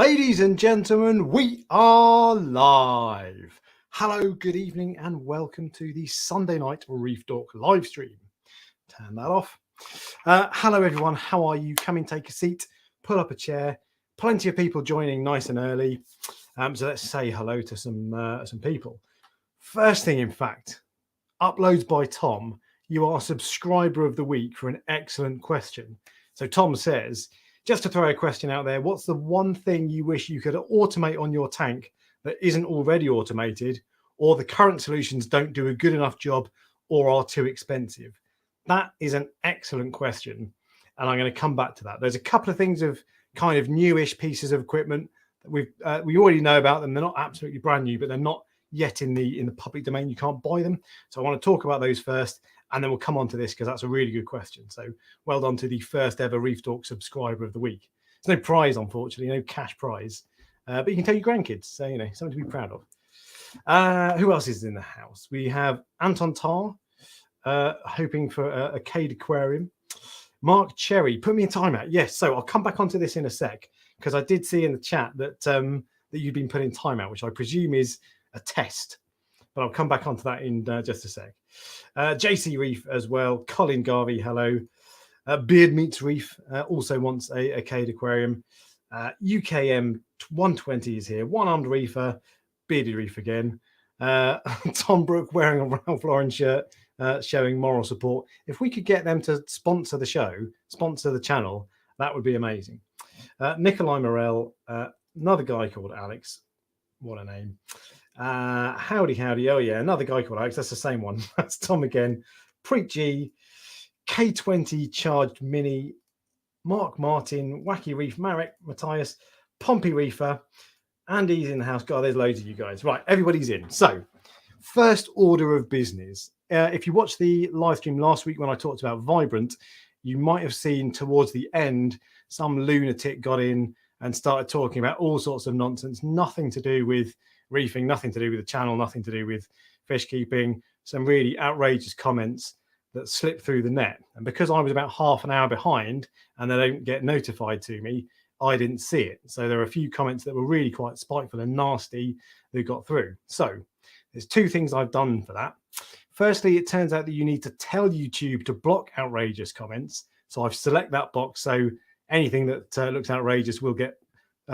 Ladies and gentlemen, we are live. Hello, good evening, and welcome to the Sunday night Reef Talk live stream. Turn that off. Hello, everyone. How are you? Come and take a seat, pull up a chair. Plenty of people joining nice and early. So let's say hello to some people. First thing, in fact, uploads by Tom. You are subscriber of the week for an excellent question. So Tom says, just to throw a question out there, what's the one thing you wish you could automate on your tank that isn't already automated, or the current solutions don't do a good enough job or are too expensive? That is an excellent question, and I'm going to come back to that. There's a couple of things of kind of newish pieces of equipment that we already know about them. They're not absolutely brand new, but they're not yet in the public domain. You can't buy them. So I want to talk about those first, and then we'll come on to this because that's a really good question. So well done to the first ever Reef Talk subscriber of the week. There's no prize, unfortunately, no cash prize, but you can tell your grandkids. So, you know, something to be proud of. Who else is in the house? We have Anton Tar, hoping for a Cade Aquarium. Mark Cherry, put me in timeout. Yes, so I'll come back onto this in a sec because I did see in the chat that that you've been put in timeout, which I presume is a test. But I'll come back onto that in just a sec. JC Reef as well. Colin Garvey, hello. Beard Meets Reef also wants a Cade Aquarium. UKM 120 is here. One-armed reefer. Bearded Reef again. Tom Brook wearing a Ralph Lauren shirt, showing moral support. If we could get them to sponsor the show, sponsor the channel, that would be amazing. Nikolai Morel, another guy called Alex. What a name. Howdy. Oh yeah, another guy called Alex. That's the same one. That's Tom again. Preet G, K20 Charged Mini, Mark Martin, Wacky Reef, Marek, Matthias, Pompey Reefer, Andy's in the house. God, there's loads of you guys. Right, everybody's in. So, first order of business. If you watched the live stream last week when I talked about Vibrant, you might have seen towards the end some lunatic got in and started talking about all sorts of nonsense, nothing to do with reefing, nothing to do with the channel, nothing to do with fish keeping, some really outrageous comments that slipped through the net. And because I was about half an hour behind and they don't get notified to me, I didn't see it. So there are a few comments that were really quite spiteful and nasty that got through. So there's two things I've done for that. Firstly, it turns out that you need to tell YouTube to block outrageous comments. So I've selected that box. So anything that looks outrageous will get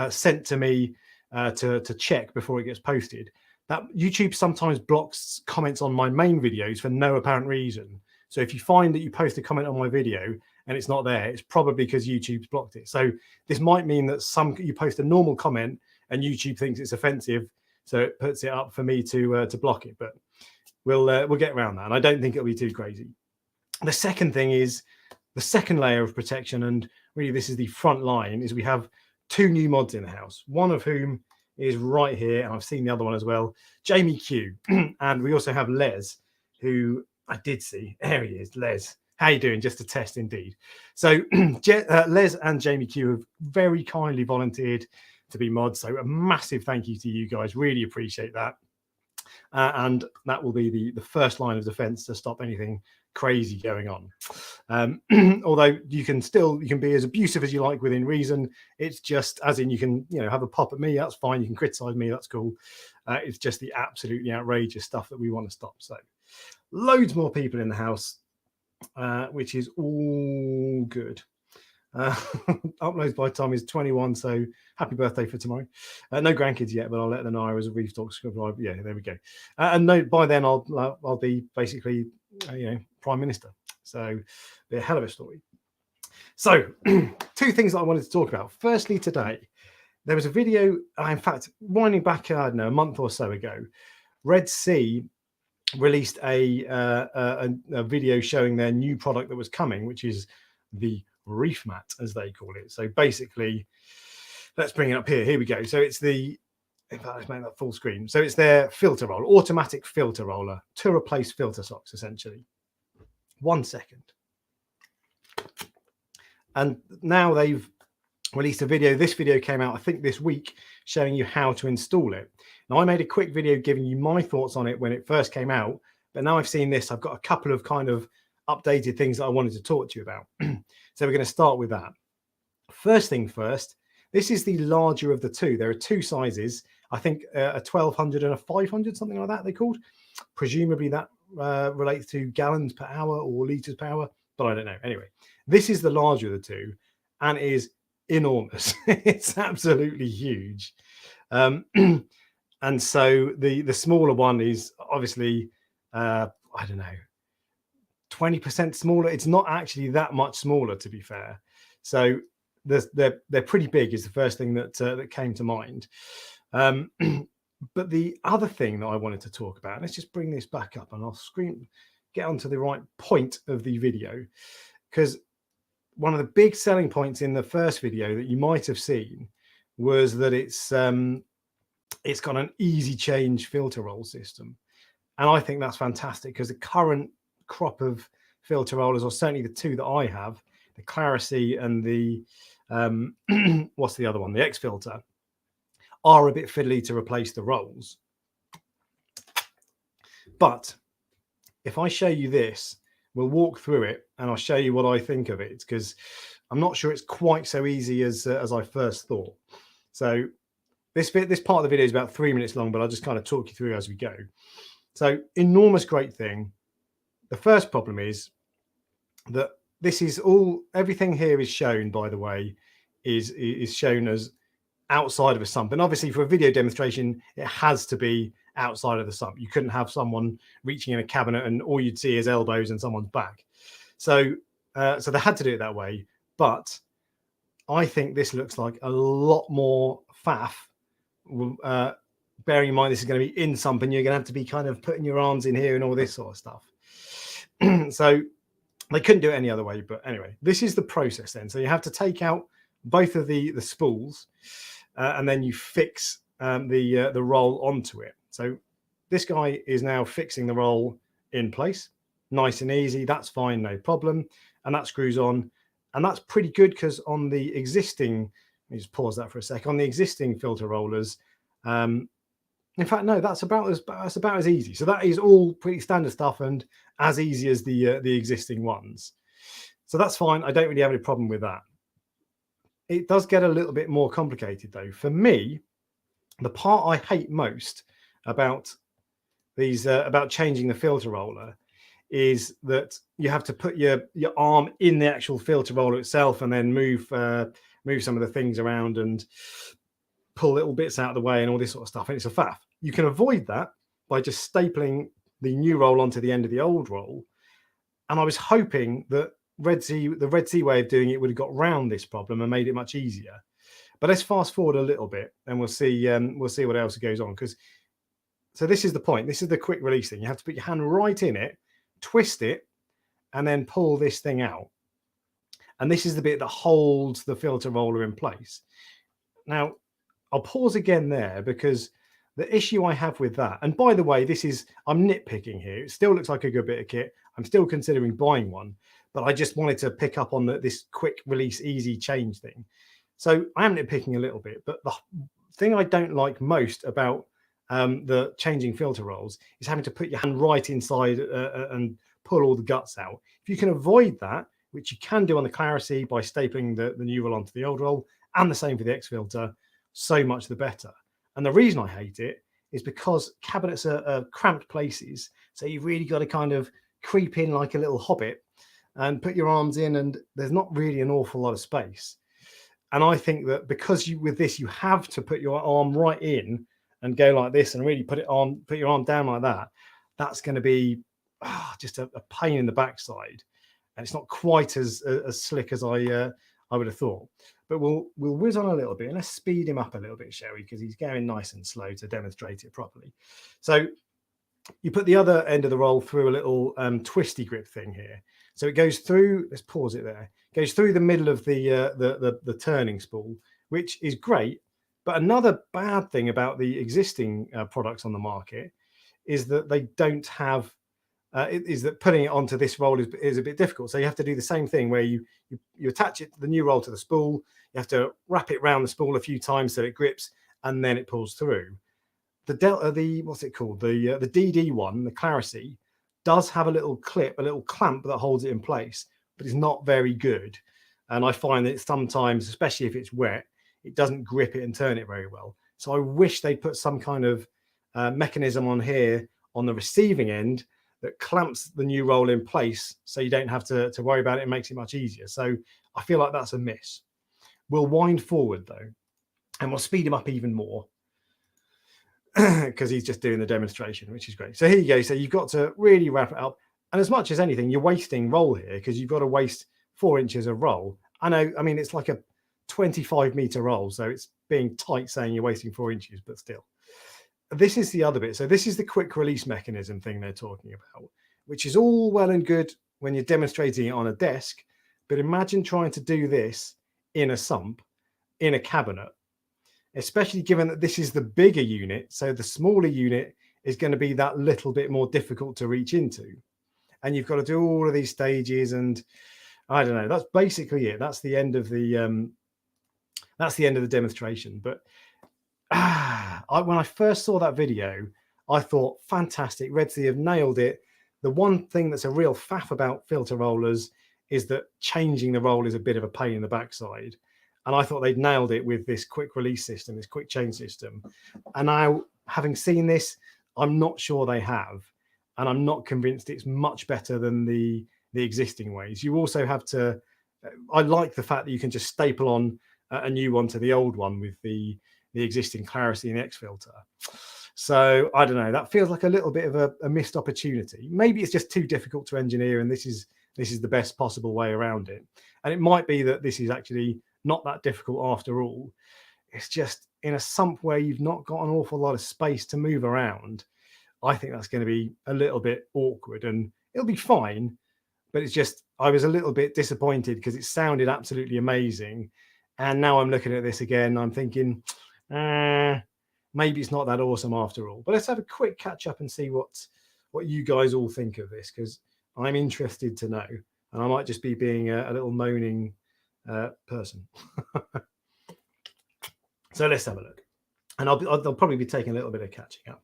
sent to me to check before it gets posted. That YouTube sometimes blocks comments on my main videos for no apparent reason. So if you find that you post a comment on my video and it's not there, it's probably because YouTube's blocked it. So this might mean that you post a normal comment and YouTube thinks it's offensive, so it puts it up for me to block it. But we'll get around that, and I don't think it'll be too crazy. The second thing is the second layer of protection, and really this is the front line, is we have two new mods in the house, one of whom is right here, and I've seen the other one as well, Jamie Q. And we also have Les, who I did see. There he is, Les. How you doing? Just a test indeed. So Les and Jamie Q have very kindly volunteered to be mods. So a massive thank you to you guys. Really appreciate that. And that will be the first line of defense to stop anything crazy going on. Although you can be as abusive as you like within reason. It's just, as in, you can have a pop at me, that's fine. You can criticize me, that's cool. It's just the absolutely outrageous stuff that we want to stop. So loads more people in the house, which is all good. Uploads by Tom is 21, so happy birthday for tomorrow. No grandkids yet, but I'll let them know I was a Reef Talk subscriber. Yeah, there we go. And no, by then I'll be basically Prime Minister. So be a hell of a story. So two things that I wanted to talk about. Firstly, today there was a video. In fact, winding back, I don't know, a month or so ago, Red Sea released a video showing their new product that was coming, which is the Reef Mat, as they call it. So basically, let's bring it up here. Here we go. So it's in fact, let's make that full screen. So it's their filter roller, automatic filter roller to replace filter socks, essentially. 1 second. And now they've released a video. This video came out, I think, this week, showing you how to install it. Now, I made a quick video giving you my thoughts on it when it first came out, but now I've seen this, I've got a couple of kind of updated things that I wanted to talk to you about. So we're going to start with that. First thing first, This is the larger of the two. There are two sizes. I think a 1200 and a 500, something like that they're called. Presumably that relates to gallons per hour or liters per hour, but I don't know. Anyway, this is the larger of the two and is enormous. It's absolutely huge. And so the smaller one is obviously, I don't know, 20% smaller. It's not actually that much smaller, to be fair. So they're pretty big is the first thing that came to mind. But the other thing that I wanted to talk about, let's just bring this back up and I'll get onto the right point of the video, because one of the big selling points in the first video that you might have seen was that it's got an easy change filter roll system. And I think that's fantastic, because the current crop of filter rollers, or certainly the two that I have, the Clarity and the what's the other one, the X filter, are a bit fiddly to replace the rolls. But if I show you this, we'll walk through it and I'll show you what I think of it, because I'm not sure it's quite so easy as I first thought. So this part of the video is about 3 minutes long, but I'll just kind of talk you through as we go. So enormous great thing. The first problem is that this is everything here is shown, by the way, is shown as outside of a sump. And obviously for a video demonstration, it has to be outside of the sump. You couldn't have someone reaching in a cabinet and all you'd see is elbows and someone's back. So they had to do it that way. But I think this looks like a lot more faff. Bearing in mind this is going to be in sump and you're going to have to be kind of putting your arms in here and all this sort of stuff. So they couldn't do it any other way. But anyway, this is the process then. So you have to take out both of the spools and then you fix the roll onto it. So this guy is now fixing the roll in place, nice and easy. That's fine, no problem. And that screws on. And that's pretty good, because on the existing, let me just pause that for a sec, on the existing filter rollers, in fact, no, that's about as easy. So that is all pretty standard stuff and as easy as the existing ones. So that's fine. I don't really have any problem with that. It does get a little bit more complicated though. For me, the part I hate most about these, about changing the filter roller, is that you have to put your arm in the actual filter roller itself and then move some of the things around and pull little bits out of the way and all this sort of stuff. And it's a faff. You can avoid that by just stapling the new roll onto the end of the old roll. And I was hoping that the Red Sea way of doing it would have got round this problem and made it much easier. But let's fast forward a little bit and we'll see what else goes on. So this is the point. This is the quick release thing. You have to put your hand right in it, twist it, and then pull this thing out. And this is the bit that holds the filter roller in place. Now, I'll pause again there, because the issue I have with that, and by the way, I'm nitpicking here. It still looks like a good bit of kit. I'm still considering buying one, but I just wanted to pick up on this quick release, easy change thing. So I am nitpicking a little bit, but the thing I don't like most about the changing filter rolls is having to put your hand right inside and pull all the guts out. If you can avoid that, which you can do on the Clarity by stapling the new roll onto the old roll, and the same for the X filter, so much the better. And the reason I hate it is because cabinets are cramped places. So you've really got to kind of creep in like a little hobbit and put your arms in, and there's not really an awful lot of space. And I think that because with this, you have to put your arm right in and go like this and really put your arm down like that. That's going to be just a pain in the backside. And it's not quite as slick as I would have thought. But we'll whiz on a little bit and let's speed him up a little bit, shall we? Because he's going nice and slow to demonstrate it properly. So you put the other end of the roll through a little twisty grip thing here. So it goes through, let's pause it there, goes through the middle of the turning spool, which is great. But another bad thing about the existing products on the market is that they don't have, is that putting it onto this roll is a bit difficult. So you have to do the same thing where you attach it, the new roll, to the spool. You have to wrap it around the spool a few times so it grips, and then it pulls through. What's it called? The DD one, the Clarity, does have a little clip, a little clamp that holds it in place, but it's not very good. And I find that sometimes, especially if it's wet, it doesn't grip it and turn it very well. So I wish they put some kind of mechanism on here on the receiving end that clamps the new roll in place, so you don't have to worry about it. It makes it much easier. So I feel like that's a miss. We'll wind forward though, and we'll speed him up even more because he's just doing the demonstration, which is great. So here you go. So you've got to really wrap it up. And as much as anything, you're wasting roll here because you've got to waste 4 inches of roll. I know, I mean, it's like a 25-meter roll, so it's being tight saying you're wasting 4 inches, but still. This is the other bit. So this is the quick release mechanism thing they're talking about, which is all well and good when you're demonstrating it on a desk. But imagine trying to do this in a sump, in a cabinet, especially given that this is the bigger unit. So the smaller unit is going to be that little bit more difficult to reach into. And you've got to do all of these stages. And I don't know, that's basically it. That's the end of the demonstration. But when I first saw that video, I thought, fantastic, Red Sea have nailed it. The one thing that's a real faff about filter rollers is that changing the roll is a bit of a pain in the backside. And I thought they'd nailed it with this quick release system, this quick change system. And now, having seen this, I'm not sure they have. And I'm not convinced it's much better than the existing ways. You also have to, I like the fact that you can just staple on a new one to the old one with the existing Clarity and X filter. So I don't know, that feels like a little bit of a missed opportunity. Maybe it's just too difficult to engineer and this is the best possible way around it. And it might be that this is actually not that difficult after all. It's just in a sump where you've not got an awful lot of space to move around. I think that's going to be a little bit awkward, and it'll be fine. But it's just, I was a little bit disappointed because it sounded absolutely amazing. And now I'm looking at this again, I'm thinking, maybe it's not that awesome after all. But let's have a quick catch up and see what you guys all think of this, because I'm interested to know. And I might just be being a little moaning person. So let's have a look. And I'll probably be taking a little bit of catching up.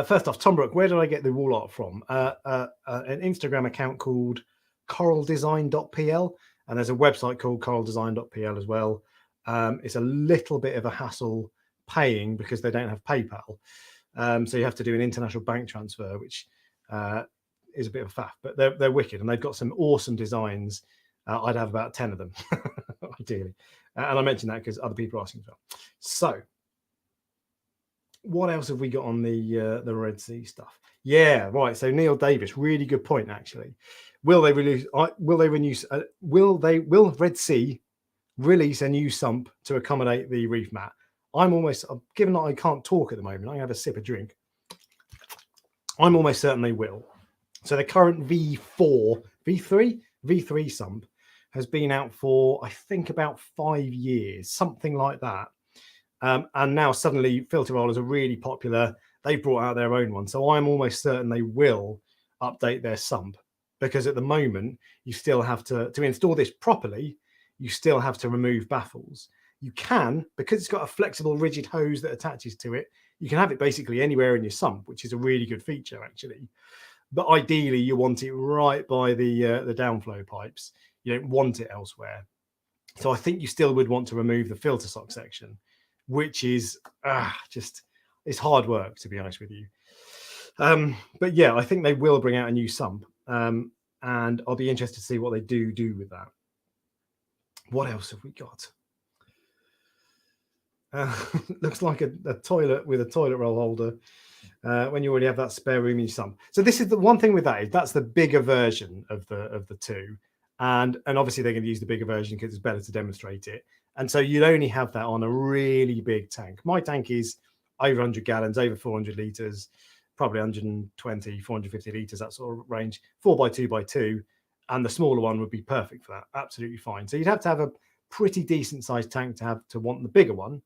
First off, Tom Brook, where did I get the wall art from? An Instagram account called coraldesign.pl, and there's a website called coraldesign.pl as well. It's a little bit of a hassle paying because they don't have PayPal. So you have to do an international bank transfer, which is a bit of a faff, but they're wicked, and they've got some awesome designs. I'd have about 10 of them, ideally. And I mentioned that because other people are asking as well. So what else have we got on the Red Sea stuff? Yeah, right. So Neil Davis, really good point, actually. Will Red Sea release a new sump to accommodate the reef mat? Given that I can't talk at the moment, I have a sip of drink. I'm almost certain they will. So the current V3 sump has been out for, I think, about 5 years, something like that. And now suddenly filter rollers are really popular. They've brought out their own one. So I'm almost certain they will update their sump, because at the moment you still have to install this properly, you still have to remove baffles. You can, because it's got a flexible rigid hose that attaches to it, you can have it basically anywhere in your sump, which is a really good feature actually. But ideally you want it right by the downflow pipes. You don't want it elsewhere. So I think you still would want to remove the filter sock section, which is just, it's hard work, to be honest with you. But yeah, I think they will bring out a new sump, and I'll be interested to see what they do with that. What else have we got? Looks like a toilet with a toilet roll holder when you already have that spare room in your sump. So this is the one thing with that, is that's the bigger version of the two. And obviously they're going to use the bigger version because it's better to demonstrate it. And so you'd only have that on a really big tank. My tank is over 100 gallons, over 400 litres, probably 120, 450 litres, that sort of range, 4x2x2. And the smaller one would be perfect for that, absolutely fine. So you'd have to have a pretty decent sized tank to want the bigger one.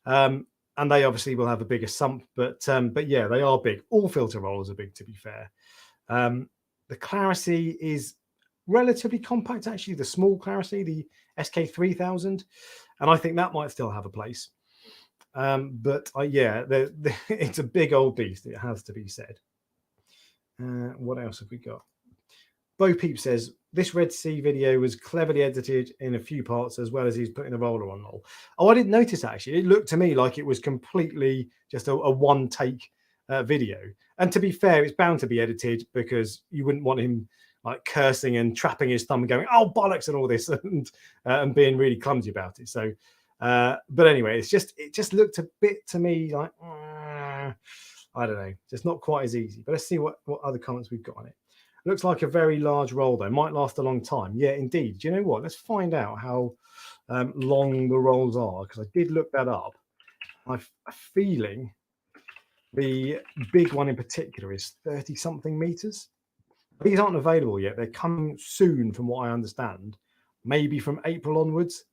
And they obviously will have a bigger sump, but yeah, they are big. All filter rollers are big, to be fair. The Clarity is relatively compact, actually, the small Clarity, the SK3000, and I think that might still have a place. But yeah, it's a big old beast, it has to be said. What else have we got? Bo Peep says, this Red Sea video was cleverly edited in a few parts as well as he's putting the roller on. Oh, I didn't notice that, actually. It looked to me like it was completely just a one take video. And to be fair, it's bound to be edited because you wouldn't want him like cursing and trapping his thumb and going, oh, bollocks, and all this and being really clumsy about it. So, but anyway, it just looked a bit to me like, I don't know, just not quite as easy. But let's see what other comments we've got on it. Looks like a very large roll, though. Might last a long time. Yeah, indeed. Do you know what? Let's find out how long the rolls are, because I did look that up. I've a feeling the big one in particular is 30-something meters. These aren't available yet. They're coming soon, from what I understand. Maybe from April onwards.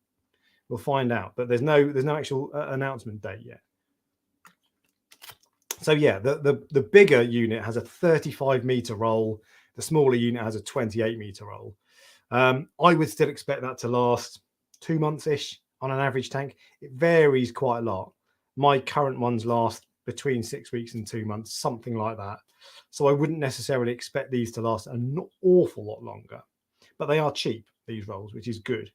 We'll find out. But there's no actual announcement date yet. So yeah, the bigger unit has a 35-meter roll. The smaller unit has a 28-meter roll. I would still expect that to last 2 months-ish on an average tank. It varies quite a lot. My current ones last between 6 weeks and 2 months, something like that. So I wouldn't necessarily expect these to last an awful lot longer. But they are cheap, these rolls, which is good.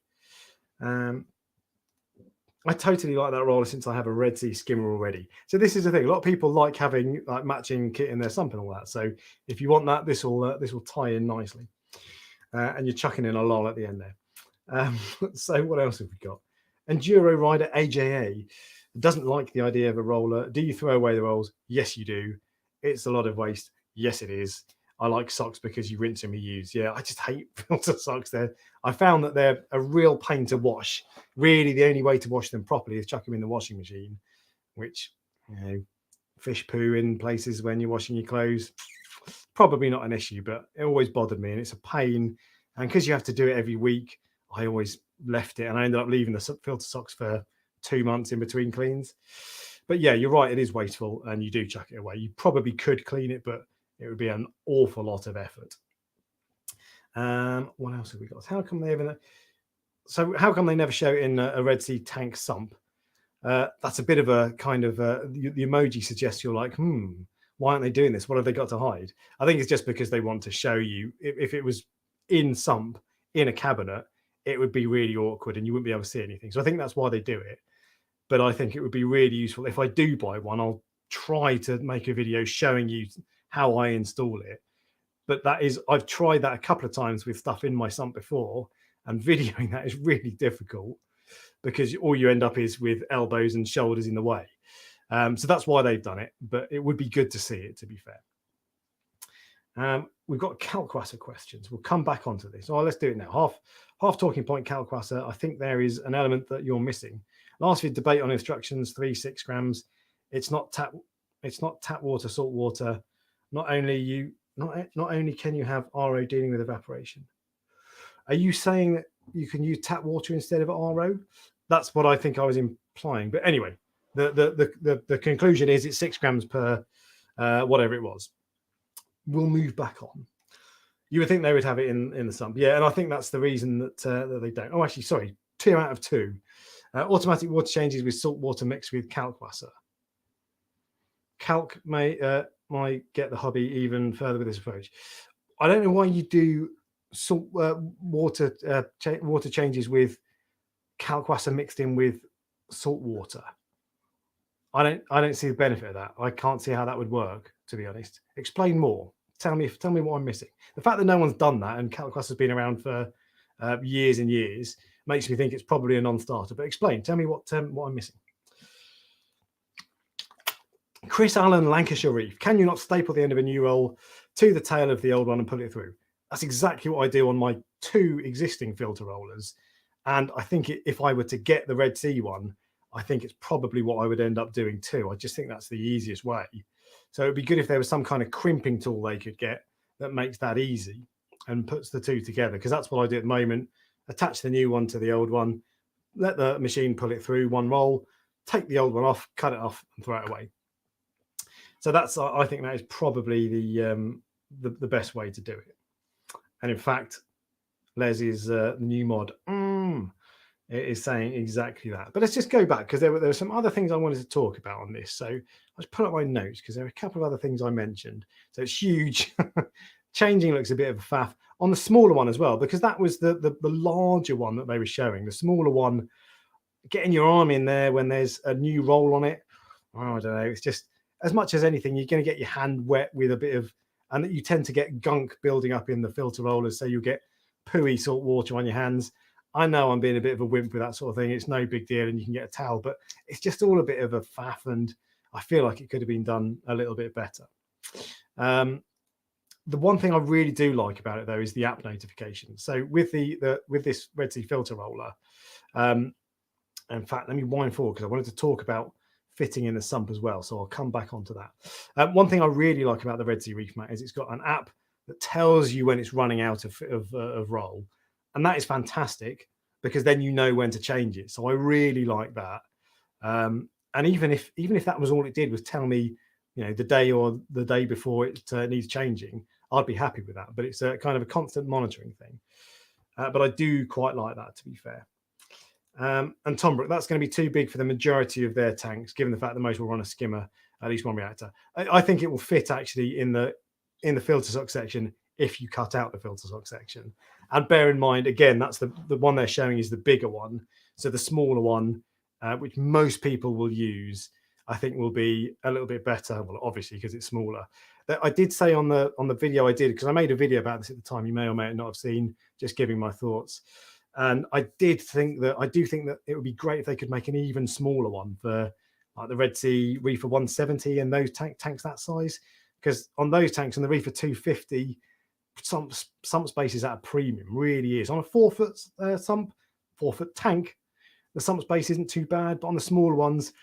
I totally like that roller since I have a Red Sea skimmer already. So this is the thing. A lot of people like having like matching kit in their sump and all that. So if you want that, this will tie in nicely. And you're chucking in a lol at the end there. So what else have we got? Enduro rider AJA doesn't like the idea of a roller. Do you throw away the rolls? Yes, you do. It's a lot of waste. Yes, it is. I like socks because you rinse and reuse. Yeah, I just hate filter socks. I found that they're a real pain to wash. Really, the only way to wash them properly is chuck them in the washing machine, which, you know, fish poo in places when you're washing your clothes, probably not an issue, but it always bothered me and it's a pain. And because you have to do it every week, I always left it and I ended up leaving the filter socks for 2 months in between cleans. But yeah, you're right, it is wasteful and you do chuck it away. You probably could clean it, but it would be an awful lot of effort. What else have we got? How come they never show it in a Red Sea tank sump? That's a bit of a kind of the emoji suggests you're like, why aren't they doing this? What have they got to hide? I think it's just because they want to show you. If it was in sump in a cabinet, it would be really awkward and you wouldn't be able to see anything. So I think that's why they do it. But I think it would be really useful if I do buy one. I'll try to make a video showing you how I install it. But I've tried that a couple of times with stuff in my sump before, and videoing that is really difficult because all you end up is with elbows and shoulders in the way. So that's why they've done it, but it would be good to see it, to be fair. We've got Calcwasser questions. We'll come back onto this. Oh, let's do it now. Half talking point, Calcwasser. I think there is an element that you're missing. Last week, debate on instructions, 3-6 grams. It's not tap water, salt water. Not only can you have RO dealing with evaporation. Are you saying that you can use tap water instead of RO? That's what I think I was implying. But anyway, the conclusion is it's 6 grams per whatever it was. We'll move back on. You would think they would have it in the sump. Yeah, and I think that's the reason that they don't. Oh, actually, sorry, 2 out of 2. Automatic water changes with salt water mixed with Calcwasser. Calc might get the hobby even further with this approach. I don't know why you do salt water changes with Calcwasser mixed in with salt water. I don't see the benefit of that. I can't see how that would work, to be honest. Explain more. Tell me what I'm missing. The fact that no one's done that and Calcwasser's been around for years and years makes me think it's probably a non-starter. But explain. Tell me what I'm missing. Chris Allen, Lancashire Reef. Can you not staple the end of a new roll to the tail of the old one and pull it through? That's exactly what I do on my 2 existing filter rollers. And I think if I were to get the Red Sea one, I think it's probably what I would end up doing too. I just think that's the easiest way. So it'd be good if there was some kind of crimping tool they could get that makes that easy and puts the 2 together, because that's what I do at the moment. Attach the new one to the old one, let the machine pull it through one roll, take the old one off, cut it off and throw it away. So I think that is probably the best way to do it. And in fact, Les is the new mod is saying exactly that. But let's just go back, because there were some other things I wanted to talk about on this. So let's put up my notes, because there are a couple of other things I mentioned. So it's huge. changing looks a bit of a faff on the smaller one as well, because that was the larger one that they were showing. The smaller one, getting your arm in there when there's a new roll on it, oh, I don't know, it's just, as much as anything, you're going to get your hand wet with a bit of, and that you tend to get gunk building up in the filter rollers, so you get pooey salt water on your hands. I know I'm being a bit of a wimp with that sort of thing. It's no big deal, and you can get a towel, but it's just all a bit of a faff, and I feel like it could have been done a little bit better. The one thing I really do like about it, though, is the app notification. So with with this Red Sea filter roller, in fact, let me wind forward because I wanted to talk about fitting in the sump as well. So I'll come back onto that. One thing I really like about the Red Sea Reef Mat is it's got an app that tells you when it's running out of roll, and that is fantastic because then you know when to change it. So I really like that. And even if that was all it did was tell me, you know, the day or the day before it needs changing, I'd be happy with that. But it's a kind of a constant monitoring thing. But I do quite like that, to be fair. And Tombrook, that's going to be too big for the majority of their tanks, given the fact that most will run a skimmer, at least one reactor. I think it will fit actually in the filter sock section if you cut out the filter sock section. And bear in mind, again, that's the one they're showing is the bigger one. So the smaller one, which most people will use, I think will be a little bit better. Well, obviously because it's smaller. I did say on the video I did, because I made a video about this at the time, you may or may not have seen, just giving my thoughts. And I do think that it would be great if they could make an even smaller one for like the Red Sea Reefer 170 and those tanks that size, because on those tanks and the Reefer 250, sump space is at a premium, really is. On a 4-foot sump, 4-foot tank, the sump space isn't too bad, but on the smaller ones,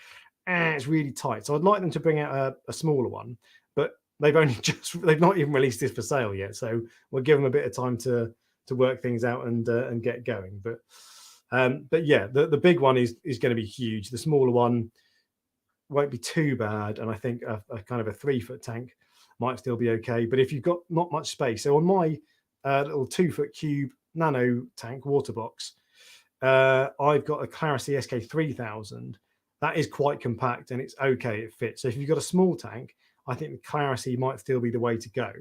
it's really tight. So I'd like them to bring out a smaller one, but they've not even released this for sale yet. So we'll give them a bit of time to work things out and get going. But yeah, the big one is going to be huge. The smaller one won't be too bad, and I think a kind of a 3-foot tank might still be okay. But if you've got not much space, so on my little 2-foot cube nano tank water box, I've got a Clarity SK3000. That is quite compact and it's okay, it fits. So if you've got a small tank, I think the Clarity might still be the way to go,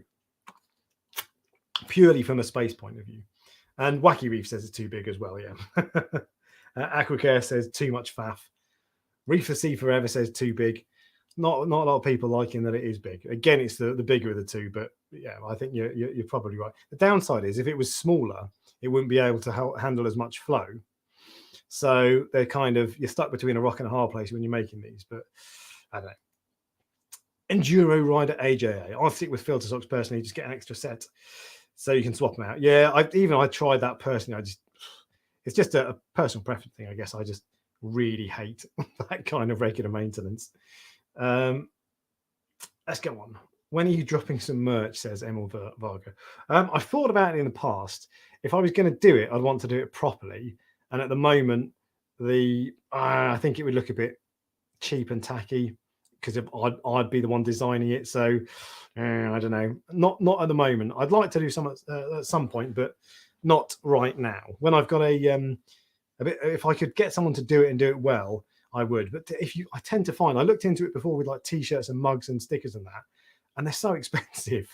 purely from a space point of view. And Wacky Reef says it's too big as well, yeah. Aquacare says too much faff. Reef for Sea Forever says too big. Not a lot of people liking that it is big. Again, it's the bigger of the two, but yeah, I think you're probably right. The downside is if it was smaller, it wouldn't be able to handle as much flow. So they're you're stuck between a rock and a hard place when you're making these, but I don't know. Enduro Rider AJA. I'll stick with filter socks personally, just get an extra set so you can swap them out. Yeah, I tried that personally. It's just a personal preference thing, I guess. I just really hate that kind of regular maintenance. Let's go on. When are you dropping some merch, says Emil Varga. I thought about it in the past. If I was going to do it, I'd want to do it properly. And at the moment, I think it would look a bit cheap and tacky because I'd be the one designing it. So I don't know. Not at the moment. I'd like to do some at some point, but not right now. When I've got a bit, if I could get someone to do it and do it well, I would. But I tend to find, I looked into it before with like t-shirts and mugs and stickers and that, and they're so expensive.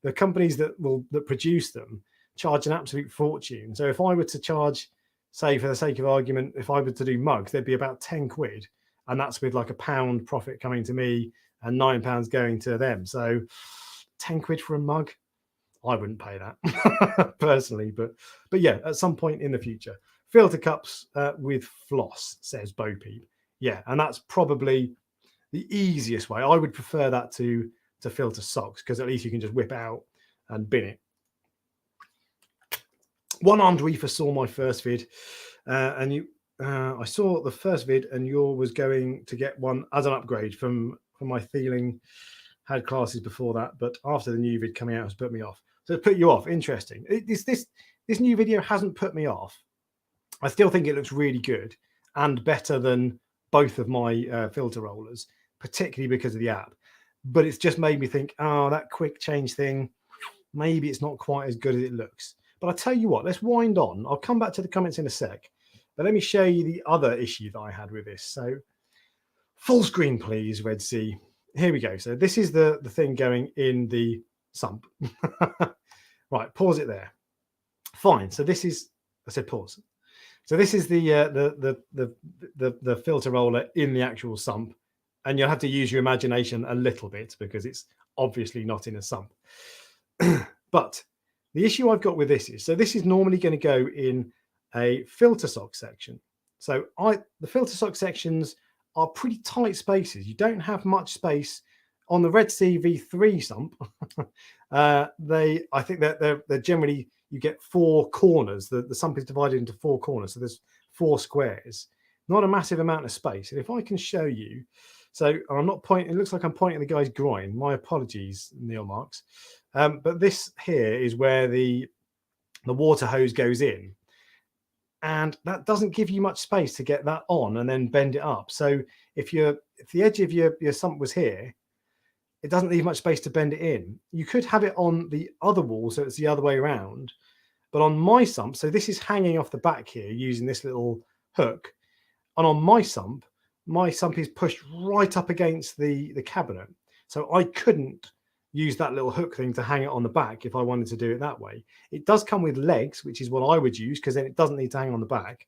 The companies that produce them charge an absolute fortune. So if I were to charge, say for the sake of argument, if I were to do mugs, they'd be about 10 quid. And that's with like £1 profit coming to me and £9 going to them. So 10 quid for a mug, I wouldn't pay that personally. But yeah, at some point in the future. Filter cups with floss, says Bo Peep. Yeah, and that's probably the easiest way. I would prefer that to filter socks because at least you can just whip out and bin it. One-Armed Reefer saw my first vid, and I saw the first vid, and you was going to get one as an upgrade from my feeling. Had classes before that, but after the new vid coming out has put me off. So it put you off. Interesting. This new video hasn't put me off. I still think it looks really good and better than both of my filter rollers, particularly because of the app. But it's just made me think, oh, that quick change thing, maybe it's not quite as good as it looks. But I'll tell you what, let's wind on. I'll come back to the comments in a sec. But let me show you the other issue that I had with this. So full screen, please, Red Sea. Here we go. So this is the thing going in the sump. Right, pause it there. Fine. So this is, I said pause. So this is the filter roller in the actual sump, and you'll have to use your imagination a little bit because it's obviously not in a sump. But the issue I've got with this is, so this is normally going to go in a filter sock section. So the filter sock sections are pretty tight spaces. You don't have much space on the Red Sea V3 sump. I think that they're generally, you get 4 corners. The sump is divided into 4 corners, so there's 4 squares. Not a massive amount of space. And if I can show you, so I'm not pointing. It looks like I'm pointing at the guy's groin. My apologies, Neil Marks. But this here is where the water hose goes in, and that doesn't give you much space to get that on and then bend it up. So if the edge of your sump was here, it doesn't leave much space to bend it in. You could have it on the other wall, so it's the other way around. But on my sump, so this is hanging off the back here using this little hook. And on my sump is pushed right up against the cabinet. So I couldn't use that little hook thing to hang it on the back if I wanted to do it that way. It does come with legs, which is what I would use, because then it doesn't need to hang on the back.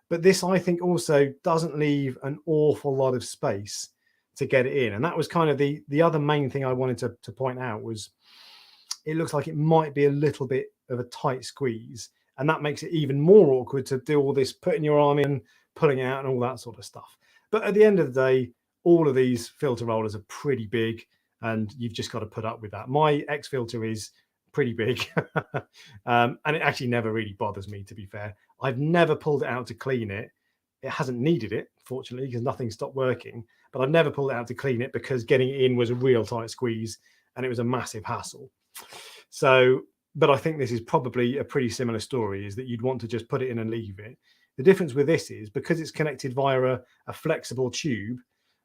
But this, I think, also doesn't leave an awful lot of space to get it in. And that was kind of the other main thing I wanted to point out, was it looks like it might be a little bit of a tight squeeze, and that makes it even more awkward to do all this putting your arm in, pulling it out, and all that sort of stuff. But at the end of the day, all of these filter rollers are pretty big, and you've just got to put up with that. My X filter is pretty big, and it actually never really bothers me, to be fair. I've never pulled it out to clean it. It hasn't needed it, fortunately, because nothing stopped working. But I've never pulled it out to clean it because getting it in was a real tight squeeze, and it was a massive hassle. So, but I think this is probably a pretty similar story, is that you'd want to just put it in and leave it. The difference with this is, because it's connected via a flexible tube,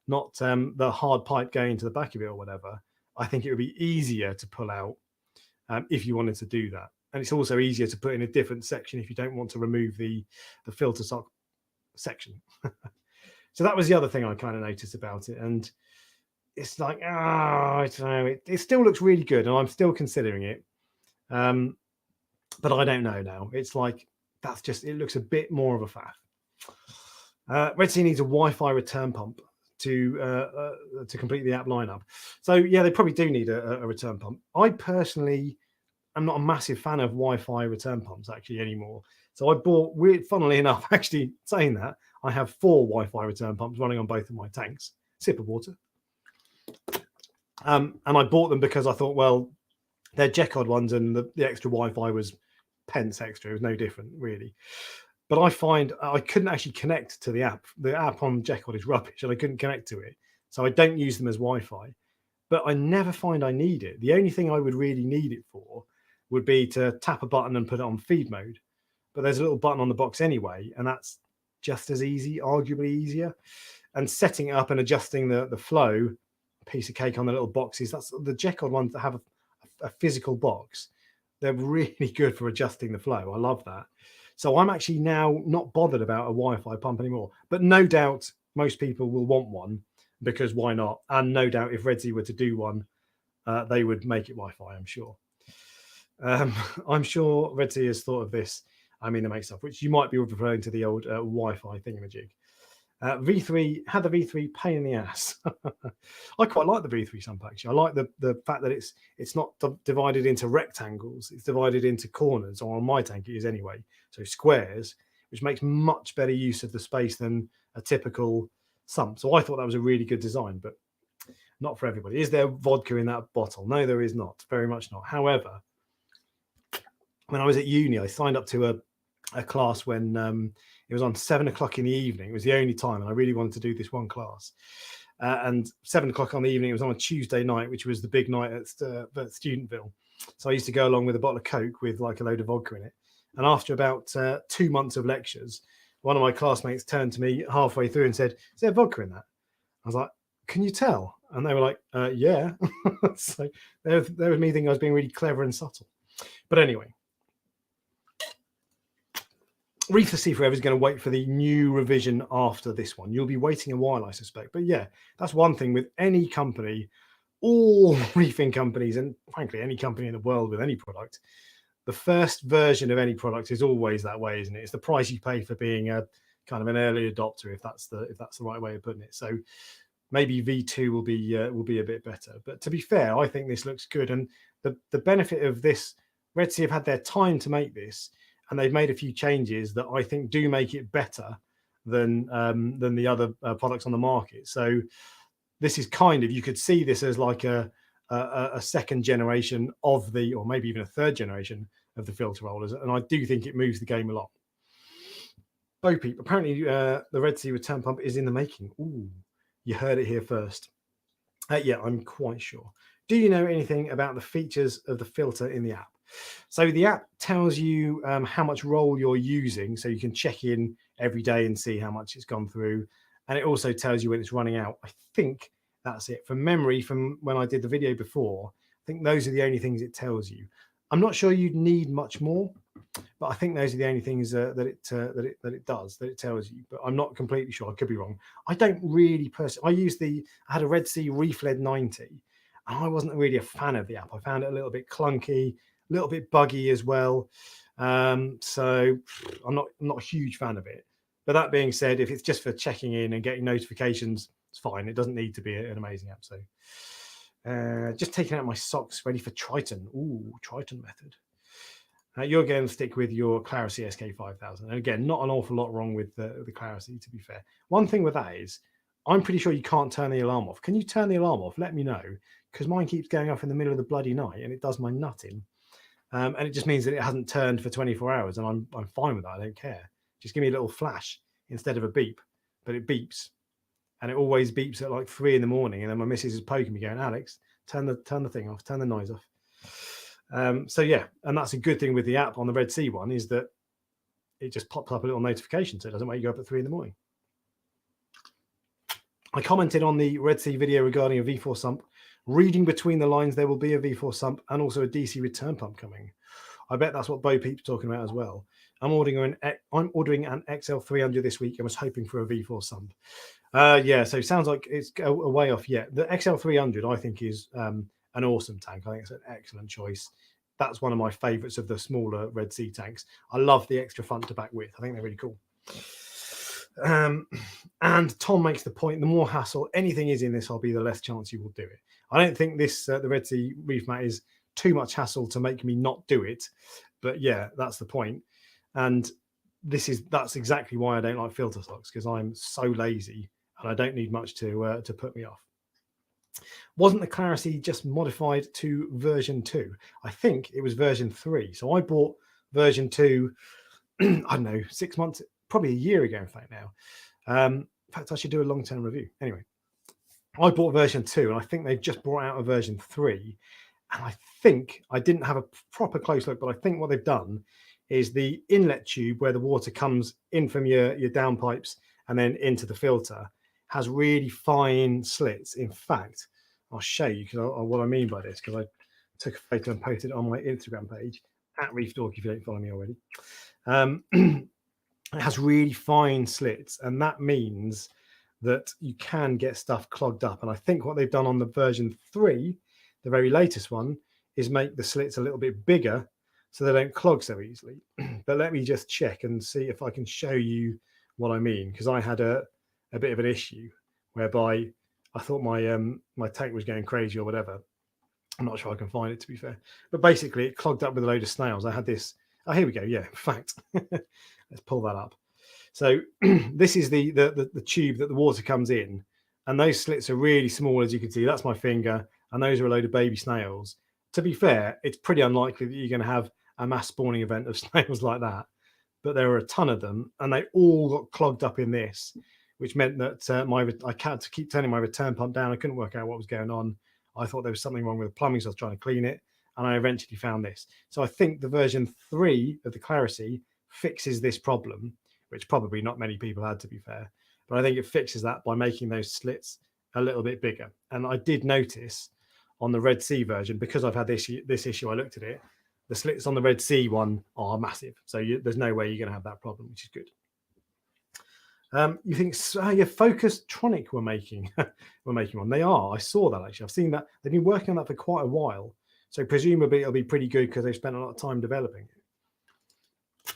not the hard pipe going to the back of it or whatever, I think it would be easier to pull out if you wanted to do that. And it's also easier to put in a different section if you don't want to remove the filter sock section. So that was the other thing I kind of noticed about it. And it's like, I don't know, it still looks really good, and I'm still considering it. But I don't know now. It's like, that's just, it looks a bit more of a faff. Red Sea needs a Wi-Fi return pump to complete the app lineup. So yeah, they probably do need a return pump. I personally am not a massive fan of Wi-Fi return pumps actually anymore. So I bought, funnily enough, actually saying that, I have 4 Wi-Fi return pumps running on both of my tanks. Sip of water. And I bought them because I thought, well, they're Jecod ones, and the extra Wi-Fi was pence extra. It was no different, really. But I find I couldn't actually connect to the app. The app on Jecod is rubbish, and I couldn't connect to it. So I don't use them as Wi-Fi. But I never find I need it. The only thing I would really need it for would be to tap a button and put it on feed mode. But there's a little button on the box anyway, and that's just as easy, arguably easier. And setting it up and adjusting the flow, piece of cake on the little boxes. That's the Jecod ones that have a physical box. They're really good for adjusting the flow. I love that. So I'm actually now not bothered about a Wi-Fi pump anymore. But no doubt most people will want one, because why not? And no doubt if Red Sea were to do one, they would make it Wi-Fi, I'm sure. I'm sure Red Sea has thought of this. I mean, they make stuff, which you might be referring to the old Wi-Fi thingamajig. V3 had the V3 pain in the ass. I quite like the V3 sump actually. I like the fact that it's not divided into rectangles. It's divided into corners, or on my tank it is anyway. So squares, which makes much better use of the space than a typical sump. So I thought that was a really good design, but not for everybody. Is there vodka in that bottle? No, there is not. Very much not. However, when I was at uni, I signed up to a class when it was on 7 o'clock in the evening. It was the only time, and I really wanted to do this one class. And 7 o'clock on the evening, it was on a Tuesday night, which was the big night at Studentville. So I used to go along with a bottle of Coke with like a load of vodka in it. And after about 2 months of lectures, one of my classmates turned to me halfway through and said, "Is there vodka in that?" I was like, "Can you tell?" And they were like, "Yeah." So there was me thinking I was being really clever and subtle. But anyway, Reef for Sea Forever is going to wait for the new revision after this one. You'll be waiting a while, I suspect. But yeah, that's one thing with any company all reefing companies, and frankly, any company in the world with any product, the first version of any product is always that way, isn't it? It's the price you pay for being a kind of an early adopter, if that's the right way of putting it. So maybe V2 will be a bit better. But to be fair, I think this looks good, and the benefit of this, Red Sea have had their time to make this, and they've made a few changes that I think do make it better than the other products on the market. So this is kind of, you could see this as like a second generation of the, or maybe even a third generation of the filter rollers, and I do think it moves the game a lot. Bo Peep, apparently the Red Sea return pump is in the making. Ooh, you heard it here first. Yeah, I'm quite sure. Do you know anything about the features of the filter in the app? So the app tells you how much roll you're using, so you can check in every day and see how much it's gone through. And it also tells you when it's running out. I think that's it. From memory, from when I did the video before, I think those are the only things it tells you. I'm not sure you'd need much more, but I think those are the only things that it tells you. But I'm not completely sure. I could be wrong. I don't really personally. I had a Red Sea Reefled 90, and I wasn't really a fan of the app. I found it a little bit clunky, a little bit buggy as well. So I'm not a huge fan of it. But that being said, if it's just for checking in and getting notifications, it's fine. It doesn't need to be an amazing app. So just taking out my socks, ready for Triton. Ooh, Triton Method. You're going to stick with your Clarity SK5000. And again, not an awful lot wrong with the Clarity, to be fair. One thing with that is, I'm pretty sure you can't turn the alarm off. Can you turn the alarm off? Let me know, because mine keeps going off in the middle of the bloody night, and it does my nut in. And it just means that it hasn't turned for 24 hours, and I'm fine with that. I don't care. Just give me a little flash instead of a beep, but it beeps, and it always beeps at like 3 in the morning, and then my missus is poking me, going, "Alex, turn the thing off, turn the noise off." So yeah, and that's a good thing with the app on the Red Sea one, is that it just pops up a little notification, so it doesn't wake you up at 3 in the morning. I commented on the Red Sea video regarding a V4 sump. Reading between the lines, there will be a V4 sump and also a DC return pump coming. I bet that's what Bo Peep's talking about as well. I'm ordering an XL300 this week and was hoping for a V4 sump. Yeah, so it sounds like it's a way off yet. The XL300, I think, is an awesome tank. I think it's an excellent choice. That's one of my favorites of the smaller Red Sea tanks. I love the extra front to back width. I think they're really cool. And Tom makes the point, the more hassle anything is in this hobby, the less chance you will do it. I don't think this the Red Sea Reef Mat is too much hassle to make me not do it, but yeah, that's the point. And that's exactly why I don't like filter socks, because I'm so lazy and I don't need much to put me off. Wasn't the Clarity just modified to version 2? I think it was version 3. So I bought version 2, I don't know, 6 months, probably a year ago, in fact, now. In fact, I should do a long-term review. Anyway, I bought version 2, and I think they've just brought out a version 3. And I think, I didn't have a proper close look, but I think what they've done is the inlet tube where the water comes in from your downpipes and then into the filter has really fine slits. In fact, I'll show you what I mean by this, because I took a photo and posted it on my Instagram page, at Reefdork, if you don't follow me already. It has really fine slits, and that means that you can get stuff clogged up. And I think what they've done on the version 3, the very latest one, is make the slits a little bit bigger so they don't clog so easily. But let me just check and see if I can show you what I mean, because I had a bit of an issue whereby I thought my tank was going crazy or whatever. I'm not sure I can find it, to be fair. But basically, it clogged up with a load of snails. I had this. Oh, here we go. Yeah, in fact, let's pull that up. So this is the tube that the water comes in, and those slits are really small, as you can see. That's my finger, and those are a load of baby snails. To be fair, it's pretty unlikely that you're going to have a mass spawning event of snails like that, but there were a ton of them, and they all got clogged up in this, which meant that I had to keep turning my return pump down. I couldn't work out what was going on. I thought there was something wrong with the plumbing, so I was trying to clean it, and I eventually found this. So I think the version 3 of the Clarity fixes this problem, which probably not many people had, to be fair. But I think it fixes that by making those slits a little bit bigger. And I did notice on the Red Sea version, because I've had this issue, I looked at it, the slits on the Red Sea one are massive. So there's no way you're going to have that problem, which is good. You think your Focus Tronic were making one? They are. I saw that actually. I've seen that they've been working on that for quite a while. So presumably it'll be pretty good because they've spent a lot of time developing it.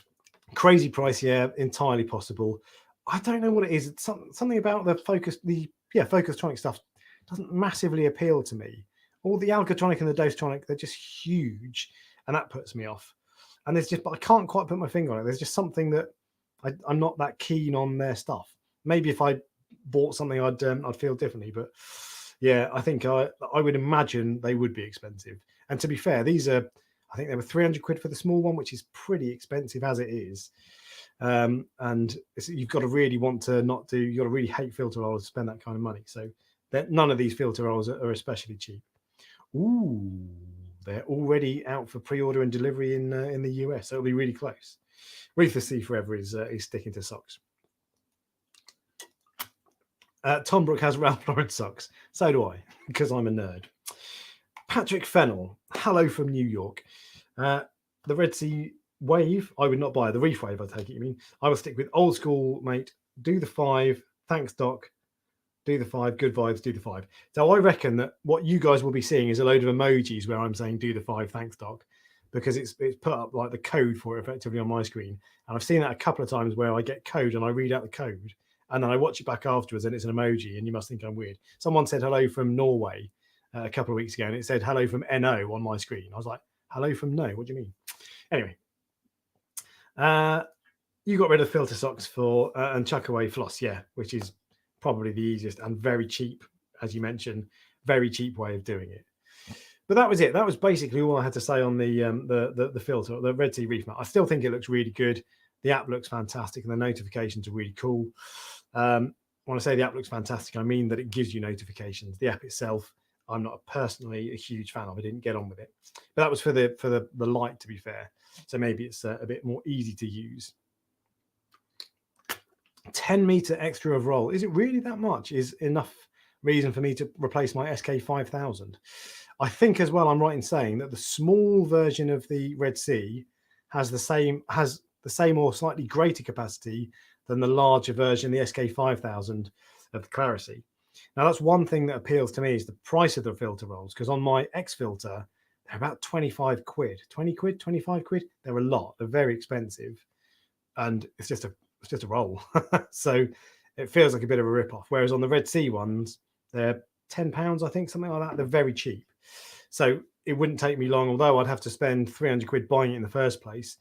Crazy price, yeah, entirely possible. I don't know what it is. It's something about the Focus Tronic stuff doesn't massively appeal to me. All the Alcatronic and the Dosetronic, they're just huge, and that puts me off. And but I can't quite put my finger on it. There's just something that I'm not that keen on their stuff. Maybe if I bought something, I'd feel differently. But yeah, I think I would imagine they would be expensive. And to be fair, these are, I think they were 300 quid for the small one, which is pretty expensive as it is. And you've got to really want to not do. You've got to really hate filter rollers to spend that kind of money. So none of these filter rollers are especially cheap. Ooh, they're already out for pre-order and delivery in the US. So it'll be really close. Reef the Sea Forever is sticking to socks. Tom Brook has Ralph Lauren socks. So do I, because I'm a nerd. Patrick Fennell, hello from New York. The Red Sea Wave, I would not buy. The Reef Wave, I take it you mean. I will stick with old school, mate. Do the 5. Thanks, Doc. Do the 5. Good vibes, do the 5. So I reckon that what you guys will be seeing is a load of emojis where I'm saying do the 5, thanks, Doc. Because it's put up like the code for it effectively on my screen. And I've seen that a couple of times where I get code and I read out the code and then I watch it back afterwards and it's an emoji and you must think I'm weird. Someone said hello from Norway a couple of weeks ago and it said hello from NO on my screen. I was like, hello from no, what do you mean? Anyway, you got rid of filter socks for and chuck away floss, yeah, which is probably the easiest and very cheap, as you mentioned, very cheap way of doing it. But that was it. That was basically all I had to say on the filter, the Red Sea Reef Mat. I still think it looks really good. The app looks fantastic, and the notifications are really cool. When I say the app looks fantastic, I mean that it gives you notifications. The app itself, I'm not personally a huge fan of. I didn't get on with it, but that was for the light, to be fair. So maybe it's a bit more easy to use. 10 meter extra of roll. Is it really that much? Is enough reason for me to replace my SK 5000? I think as well, I'm right in saying that the small version of the Red Sea has the same or slightly greater capacity than the larger version, the SK 5000 of the Clarity. Now, that's one thing that appeals to me is the price of the filter rolls, because on my X filter, they're about 25 quid, 20 quid, 25 quid. They're a lot. They're very expensive, and it's just a roll. So it feels like a bit of a rip-off. Whereas on the Red Sea ones, they're £10, I think, something like that. They're very cheap. So it wouldn't take me long, although I'd have to spend 300 quid buying it in the first place.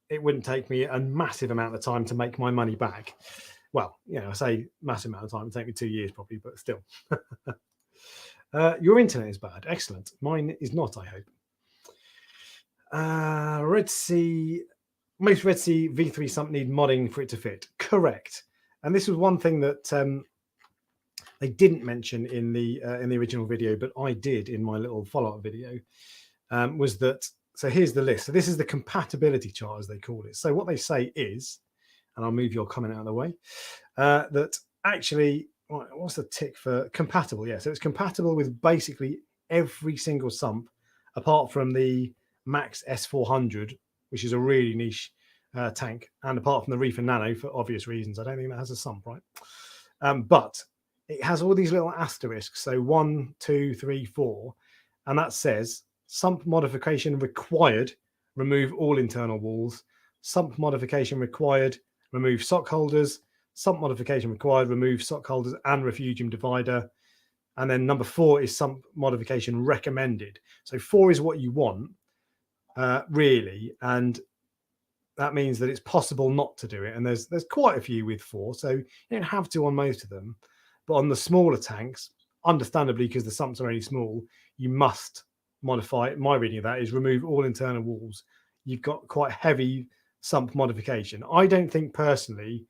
It wouldn't take me a massive amount of time to make my money back. Well, I say massive amount of time. It'd take me 2 years probably, but still. Your internet is bad. Excellent. Mine is not, I hope. Red Sea. Most Red Sea V3 sump need modding for it to fit. Correct. And this was one thing that they didn't mention in the original video, but I did in my little follow-up video, was that, so here's the list. So this is the compatibility chart, as they call it. So what they say is, and I'll move your comment out of the way, that actually, what's the tick for compatible? Yeah, so it's compatible with basically every single sump, apart from the Max S400, which is a really niche tank, and apart from the Reefer Nano, for obvious reasons. I don't think that has a sump, right? But it has all these little asterisks. So 1, 2, 3, 4, and that says sump modification required, remove all internal walls. Sump modification required, remove sock holders. Sump modification required, remove sock holders and refugium divider. And then number 4 is sump modification recommended. So 4 is what you want, really, and that means that it's possible not to do it. And there's quite a few with 4, so you don't have to on most of them. But on the smaller tanks, understandably, because the sumps are only small, you must modify it. My reading of that is remove all internal walls. You've got quite heavy sump modification. I don't think personally,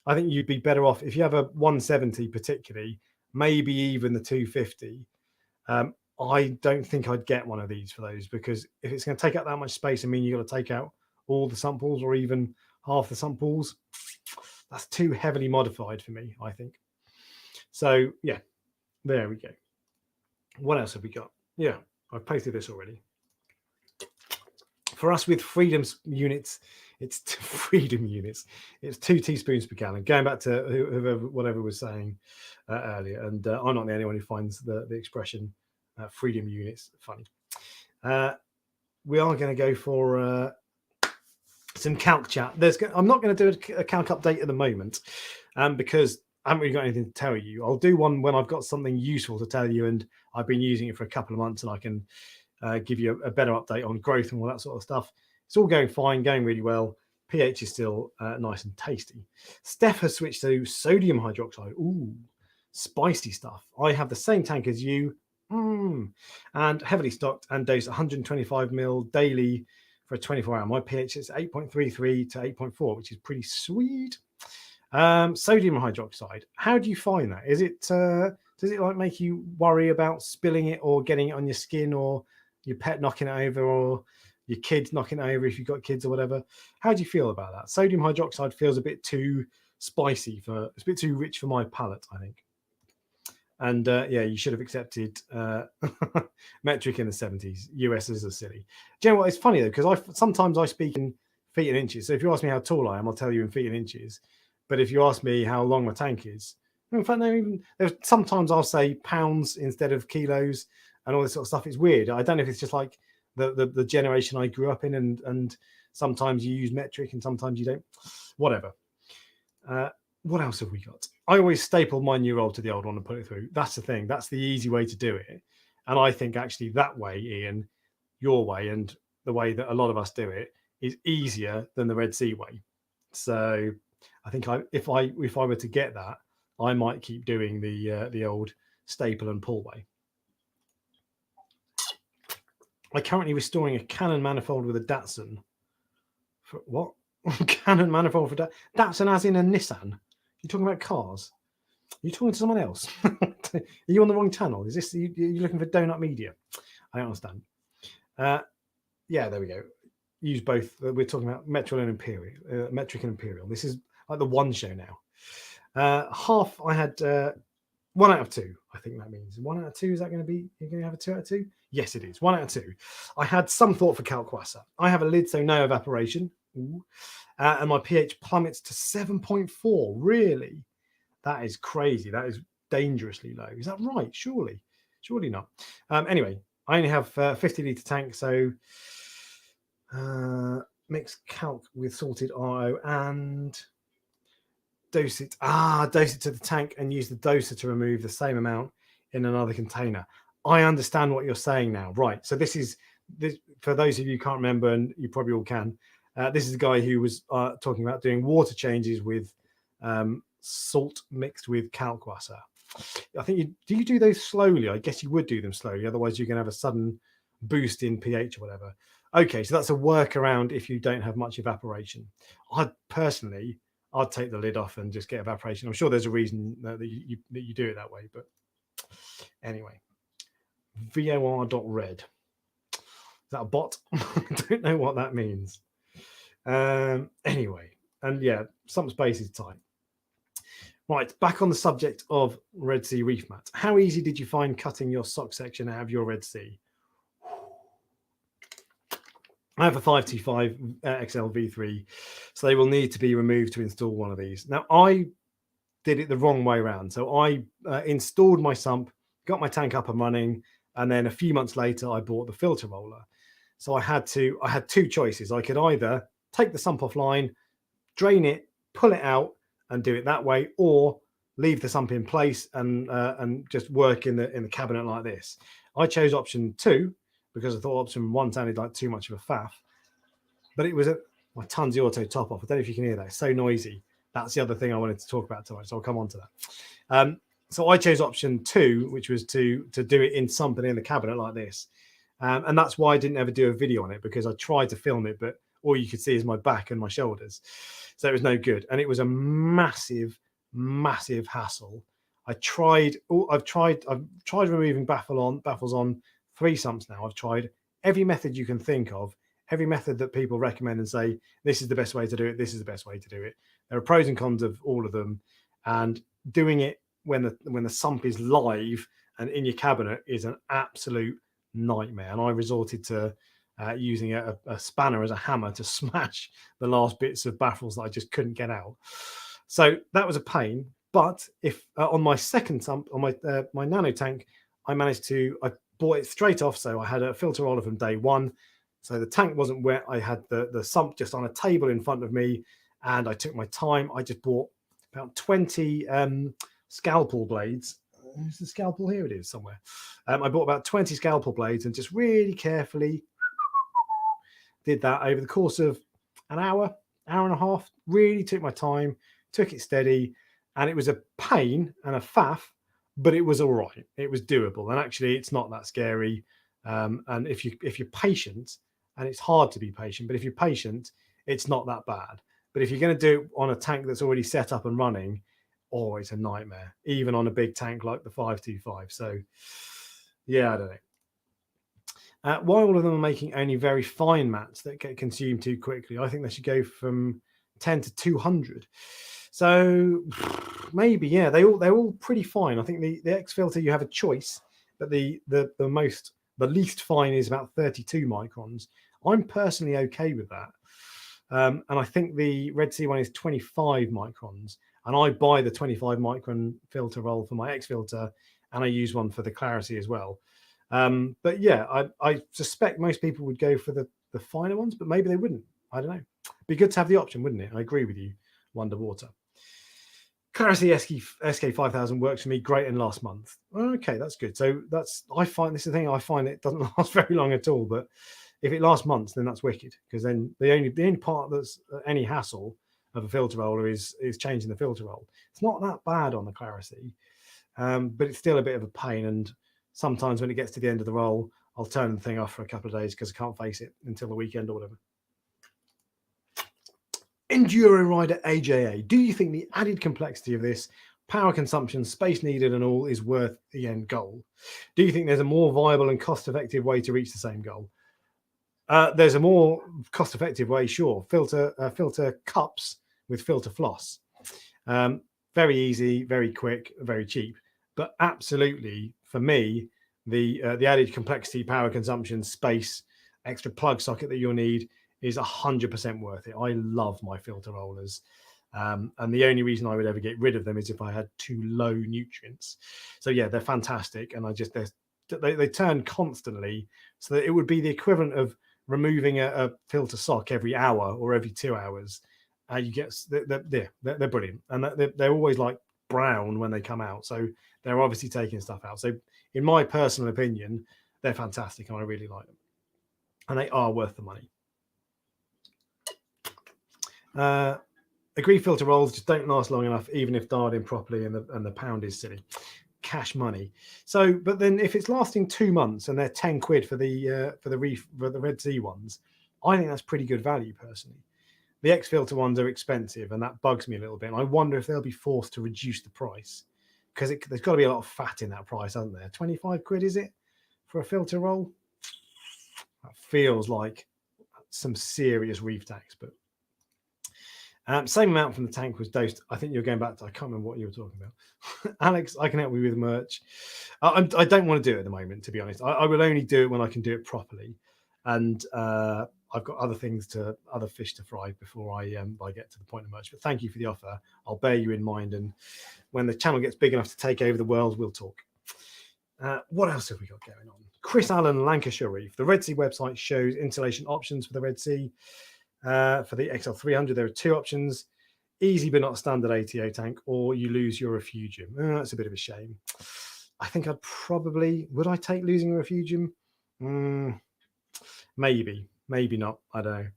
I think you'd be better off if you have a 170 particularly, maybe even the 250. I don't think I'd get one of these for those, because if it's going to take out that much space, I mean, you've got to take out all the sump walls or even half the sump walls. That's too heavily modified for me, I think. So yeah, there we go. What else have we got? Yeah, I've posted this already. For us with Freedom's units, It's freedom units. It's 2 teaspoons per gallon. Going back to whoever, whatever was saying earlier, and I'm not the only one who finds the expression freedom units funny. We are going to go for some calc chat. I'm not going to do a calc update at the moment because I haven't really got anything to tell you. I'll do one when I've got something useful to tell you, and I've been using it for a couple of months, and I can give you a better update on growth and all that sort of stuff. It's all going fine, going really well. pH is still nice and tasty. Steph has switched to sodium hydroxide. Ooh, spicy stuff. I have the same tank as you, and heavily stocked and dosed 125 ml daily for a 24-hour. My pH is 8.33 to 8.4, which is pretty sweet. Sodium hydroxide. How do you find that? Is it does it like make you worry about spilling it or getting it on your skin, or your pet knocking it over, or your kids knocking it over if you've got kids or whatever? How do you feel about that? Sodium hydroxide feels a bit too spicy it's a bit too rich for my palate, I think. And yeah, you should have accepted metric in the 70s. USs are silly. Do you know what? It's funny though, because sometimes I speak in feet and inches. So if you ask me how tall I am, I'll tell you in feet and inches. But if you ask me how long my tank is, in fact, sometimes I'll say pounds instead of kilos and all this sort of stuff. It's weird. I don't know if it's just like the generation I grew up in, and sometimes you use metric and sometimes you don't. Whatever. What else have we got? I always staple my new roll to the old one and put it through. That's the thing. That's the easy way to do it. And I think actually that way, Ian, your way and the way that a lot of us do it is easier than the Red Sea way. So I think if I were to get that, I might keep doing the old staple and pull way. I'm currently restoring a Canon manifold with a Datsun. For what? Canon manifold for Datsun as in a Nissan? You're talking about cars? Are you talking to someone else? Are you on the wrong channel? Is this you looking for Donut Media? I don't understand. Yeah, there we go. Use both. We're talking about metric and imperial. This is like the one show now. Half. I had 1 out of 2. I think that means 1 out of 2. Is that going to be? You're going to have a 2 out of 2? Yes, it is. 1 out of 2. I had some thought for Calquasa. I have a lid, so no evaporation. And my pH plummets to 7.4. Really? That is crazy. That is dangerously low. Is that right? Surely not. Anyway, I only have 50-litre tank, so mix calc with salted RO and dose it to the tank and use the doser to remove the same amount in another container. I understand what you're saying now. Right. So this for those of you who can't remember, and you probably all can, this is the guy who was talking about doing water changes with salt mixed with Calquasa. I think do you do those slowly? I guess you would do them slowly. Otherwise, you're going to have a sudden boost in pH or whatever. Okay, so that's a workaround if you don't have much evaporation. I'd take the lid off and just get evaporation. I'm sure there's a reason that you do it that way. But anyway, vor.red. Is that a bot? I don't know what that means. Anyway, and yeah, some space is tight. Right, back on the subject of Red Sea reef mats. How easy did you find cutting your sock section out of your Red Sea? I have a 525 XL V3, so they will need to be removed to install one of these. Now, I did it the wrong way around. So I installed my sump, got my tank up and running, and then a few months later, I bought the filter roller. So I had 2 choices. I could either take the sump offline, drain it, pull it out, and do it that way, or leave the sump in place and just work in the cabinet like this. I chose option 2 because I thought option 1 sounded like too much of a faff. But it was my Tunsy Auto top off. I don't know if you can hear that. It's so noisy. That's the other thing I wanted to talk about tonight. So I'll come on to that. So I chose option 2, which was to do it in sump and in the cabinet like this. And that's why I didn't ever do a video on it, because I tried to film it, but all you could see is my back and my shoulders. So it was no good. And it was a massive, massive hassle. I've tried removing baffles on 3 sumps now. I've tried every method you can think of, every method that people recommend and say, this is the best way to do it. This is the best way to do it. There are pros and cons of all of them. And doing it when the sump is live and in your cabinet is an absolute nightmare. And I resorted to using a spanner as a hammer to smash the last bits of baffles that I just couldn't get out. So that was a pain. But if on my second sump, on my nano tank, I bought it straight off. So I had a filter roller from day one. So the tank wasn't wet. I had the sump just on a table in front of me, and I took my time. I just bought about 20 scalpel blades. Is the scalpel here? It is somewhere. I bought about 20 scalpel blades and just really carefully did that over the course of an hour and a half. Really took my time, took it steady, and it was a pain and a faff, but it was all right. It was doable, and actually, it's not that scary. And if you're patient, and it's hard to be patient, but if you're patient, it's not that bad. But if you're going to do it on a tank that's already set up and running, oh, it's a nightmare, even on a big tank like the 525. So, yeah, I don't know. Why all of them are making only very fine mats that get consumed too quickly? I think they should go from 10 to 200. So maybe, yeah, they're all pretty fine. I think the X filter, you have a choice, but the least fine is about 32 microns. I'm personally okay with that. And I think the Red Sea one is 25 microns. And I buy the 25 micron filter roll for my X filter, and I use one for the clarity as well. But yeah, I suspect most people would go for the finer ones, but maybe they wouldn't. I don't know. Be good to have the option, wouldn't it? I agree with you, Wonderwater. Clarity SK5000 works for me great in last month. Okay, that's good. So I find this is the thing. I find it doesn't last very long at all. But if it lasts months, then that's wicked, because then the only part that's any hassle of a filter roller is changing the filter roll. It's not that bad on the clarity, but it's still a bit of a pain. And sometimes when it gets to the end of the roll, I'll turn the thing off for a couple of days because I can't face it until the weekend or whatever. Enduro Rider AJA, do you think the added complexity of this, power consumption, space needed and all, is worth the end goal? Do you think there's a more viable and cost-effective way to reach the same goal? There's a more cost-effective way, sure. Filter cups with filter floss. Very easy, very quick, very cheap. But absolutely, for me, the added complexity, power consumption, space, extra plug socket that you'll need is 100% worth it. I love my filter rollers. And the only reason I would ever get rid of them is if I had too low nutrients. So yeah, they're fantastic. And they turn constantly, so that it would be the equivalent of removing a filter sock every hour or every 2 hours. You get they're brilliant, and they're always like brown when they come out. So they're obviously taking stuff out. So in my personal opinion, they're fantastic, and I really like them, and they are worth the money. Agree, filter rolls just don't last long enough, even if dialed in properly, and the pound is silly. Cash money. So, but then if it's lasting 2 months and they're 10 quid for the Red Sea ones, I think that's pretty good value personally. The X filter ones are expensive, and that bugs me a little bit. And I wonder if they'll be forced to reduce the price, because there's got to be a lot of fat in that price, hasn't there? 25 quid, is it, for a filter roll? That feels like some serious reef tax, but same amount from the tank was dosed. I think you're going back to, I can't remember what you were talking about. Alex, I can help you with merch. I don't want to do it at the moment, to be honest. I will only do it when I can do it properly. And I've got other fish to fry before I get to the point of merch. But thank you for the offer. I'll bear you in mind. And when the channel gets big enough to take over the world, we'll talk. What else have we got going on? Chris Allen, Lancashire Reef. The Red Sea website shows installation options for the Red Sea. For the XL300, there are 2 options: easy but not standard ATO tank, or you lose your refugium. That's a bit of a shame. I think would I take losing a refugium? Maybe not. I don't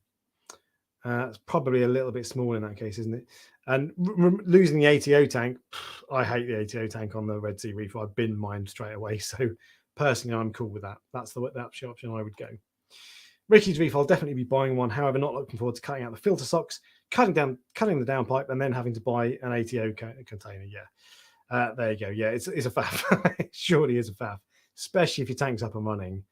know. It's probably a little bit small in that case, isn't it? And losing the ATO tank, I hate the ATO tank on the Red Sea Reef. I've binned mine straight away. So personally, I'm cool with that. That's the option I would go. Ricky's Reef, I'll definitely be buying one. However, not looking forward to cutting out the filter socks, cutting the downpipe, and then having to buy an ATO container. Yeah, there you go. Yeah, it's a faff. It surely is a faff, especially if your tank's up and running.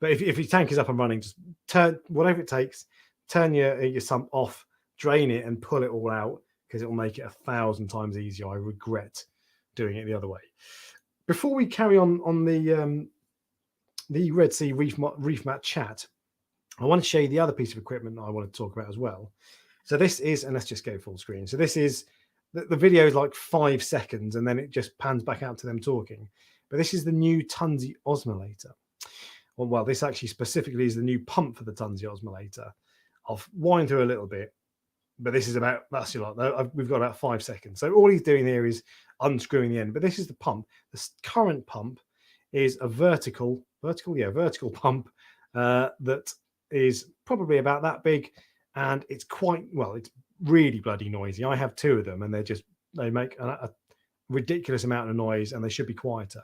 But if your tank is up and running, just turn whatever it takes. Turn your sump off, drain it, and pull it all out, because it will make it 1,000 times easier. I regret doing it the other way. Before we carry on the Red Sea Reef Mat chat, I want to show you the other piece of equipment that I want to talk about as well. So this is, and let's just go full screen. So this is, the video is like 5 seconds and then it just pans back out to them talking. But this is the new Tunzi osmolator. Well, this actually specifically is the new pump for the Tunzi osmolator. I'll wind through a little bit, but this is about, that's your lot. We've got about 5 seconds. So all he's doing here is unscrewing the end, but this is the pump. The current pump is a vertical pump that is probably about that big, and it's quite, well, it's really bloody noisy. I have 2 of them, and they make a ridiculous amount of noise, and they should be quieter.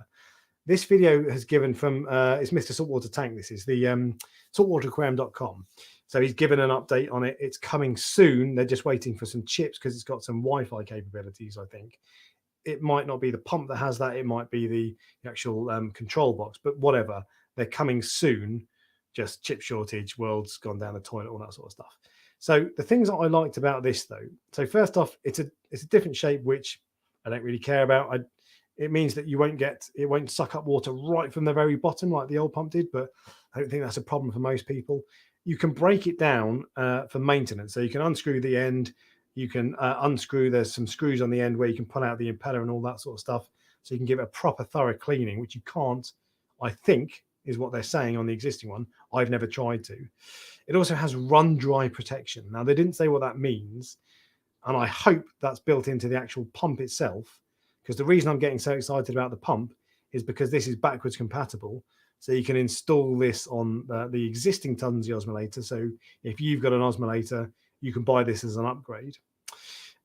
This video has given from it's Mr. Saltwater Tank. This is the saltwateraquarium.com. So he's given an update on it. It's coming soon. They're just waiting for some chips because it's got some Wi-Fi capabilities, I think. It might not be the pump that has that. It might be the actual control box, but whatever. They're coming soon. Just chip shortage, world's gone down the toilet, all that sort of stuff. So the things that I liked about this, though, so first off, it's a different shape, which I don't really care about. It means that it won't suck up water right from the very bottom like the old pump did, but I don't think that's a problem for most people. You can break it down for maintenance. So you can unscrew the end, you can unscrew, there's some screws on the end where you can pull out the impeller and all that sort of stuff. So you can give it a proper thorough cleaning, which you can't, I think, is what they're saying on the existing one. I've never tried to. It also has run dry protection. Now, they didn't say what that means, and I hope that's built into the actual pump itself, because the reason I'm getting so excited about the pump is because this is backwards compatible. So you can install this on the existing Tunzi osmolator. So if you've got an osmolator, you can buy this as an upgrade.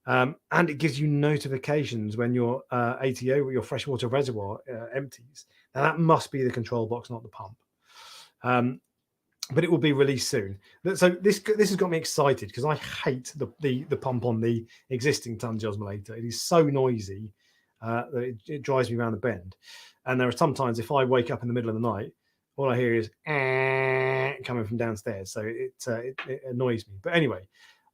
And it gives you notifications when your ATO, your freshwater reservoir, empties. Now that must be the control box, not the pump. But it will be released soon. So this has got me excited because I hate the pump on the existing Tunzi osmolator. It is so noisy that it drives me around the bend. And there are sometimes if I wake up in the middle of the night, all I hear is coming from downstairs. So it annoys me. But anyway,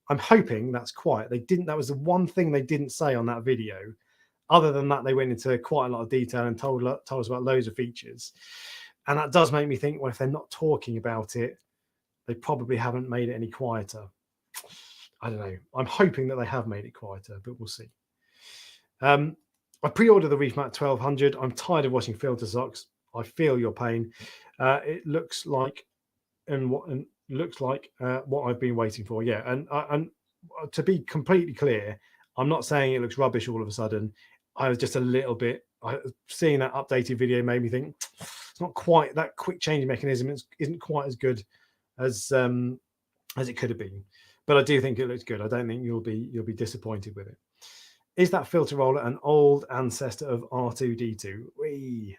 I'm hoping that's quiet. That was the one thing they didn't say on that video. Other than that, they went into quite a lot of detail and told us about loads of features. And that does make me think, well, if they're not talking about it, they probably haven't made it any quieter. I don't know. I'm hoping that they have made it quieter, but we'll see. I pre-ordered the Reefmat 1200. I'm tired of watching filter socks. I feel your pain. It looks like what I've been waiting for. Yeah, and to be completely clear, I'm not saying it looks rubbish all of a sudden. I was just a little bit seeing that updated video made me think it's not quite that quick change mechanism. Isn't quite as good as it could have been, but I do think it looks good. I don't think you'll be disappointed with it. Is that filter roller an old ancestor of R2D2? Whee.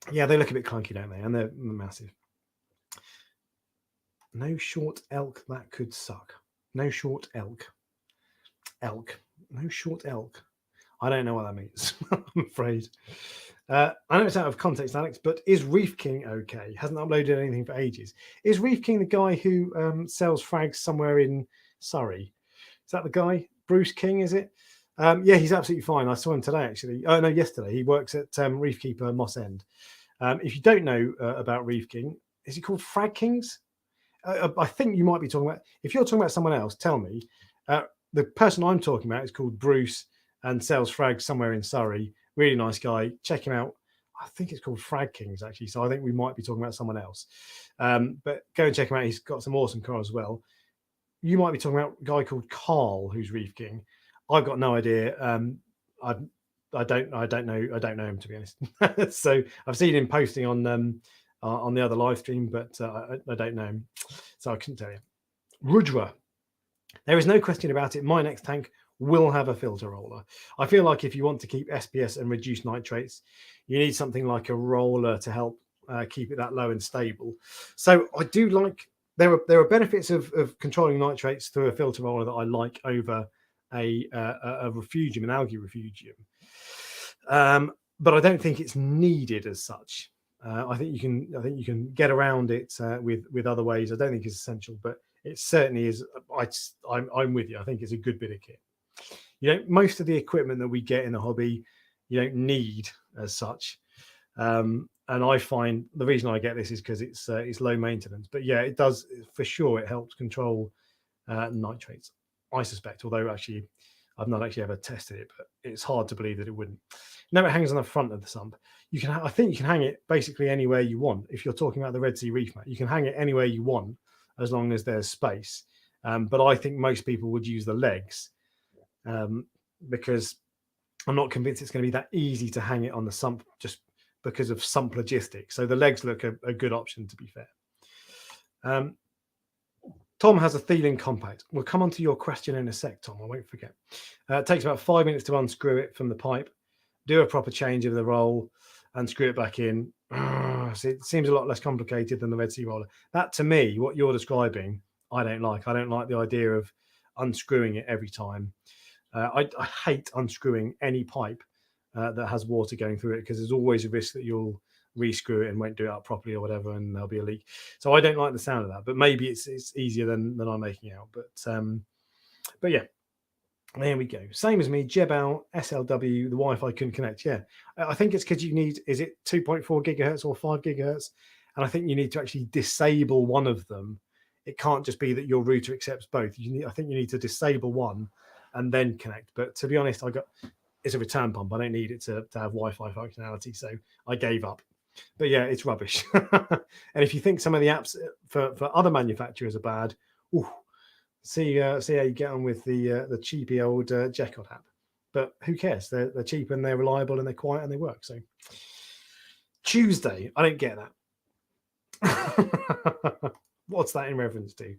Yeah, they look a bit clunky, don't they? And they're massive. No short elk, that could suck. No short elk. No short elk. I don't know what that means, I'm afraid. I know it's out of context, Alex, but is Reef King okay? Hasn't uploaded anything for ages. Is Reef King the guy who sells frags somewhere in Surrey? Is that the guy? Bruce King, is it? Yeah, he's absolutely fine. I saw him today, actually. Oh, no, yesterday. He works at Reef Keeper Moss End. If you don't know about Reef King, is he called Frag Kings? I think you might be talking about, if you're talking about someone else, tell me. The person I'm talking about is called Bruce and sells frags somewhere in Surrey. Really nice guy. Check him out. I think it's called Frag Kings, actually. So I think we might be talking about someone else. But go and check him out. He's got some awesome cars as well. You might be talking about a guy called Carl, who's Reef King. I've got no idea. I don't know him, to be honest. So I've seen him posting on the other live stream, but I don't know him, so I couldn't tell you. Rudra, there is no question about it. My next tank will have a filter roller. I feel like if you want to keep SPS and reduce nitrates, you need something like a roller to help keep it that low and stable. So I do like, there are benefits of controlling nitrates through a filter roller that I like over a refugium, an algae refugium. But I don't think it's needed as such. I think you can get around it with other ways. I don't think it's essential, but it certainly is. I'm with you. I think it's a good bit of kit. You know, most of the equipment that we get in the hobby, you don't need as such. And I find the reason I get this is because it's low maintenance. But yeah, it does for sure. It helps control nitrates, I suspect. Although actually, I've not actually ever tested it, but it's hard to believe that it wouldn't. Now it hangs on the front of the sump. You can, I think, you can hang it basically anywhere you want. If you're talking about the Red Sea Reef mat, you can hang it anywhere you want as long as there's space. But I think most people would use the legs because I'm not convinced it's going to be that easy to hang it on the sump just because of sump logistics. So the legs look a good option, to be fair. Tom has a Thieling compact. We'll come on to your question in a sec, Tom. I won't forget. It takes about 5 minutes to unscrew it from the pipe, do a proper change of the roll, and screw it back in. So it seems a lot less complicated than the Red Sea roller. That, to me, what you're describing, I don't like. I don't like the idea of unscrewing it every time. I hate unscrewing any pipe that has water going through it because there's always a risk that you'll rescrew it and won't do it up properly or whatever, and there'll be a leak. So I don't like the sound of that. But maybe it's easier than I'm making out. But yeah, there we go. Same as me, Jebal SLW. The Wi-Fi couldn't connect. Yeah, I think it's because you need, is it 2.4 gigahertz or 5 gigahertz? And I think you need to actually disable one of them. It can't just be that your router accepts both. I think you need to disable one and then connect. But to be honest, it's a return pump. I don't need it to have Wi-Fi functionality, so I gave up. But yeah, it's rubbish. And if you think some of the apps for other manufacturers are bad, see how you get on with the cheapy old Jekyll app. But who cares? They're cheap and they're reliable and they're quiet and they work. So Tuesday, I don't get that. What's that in reference to?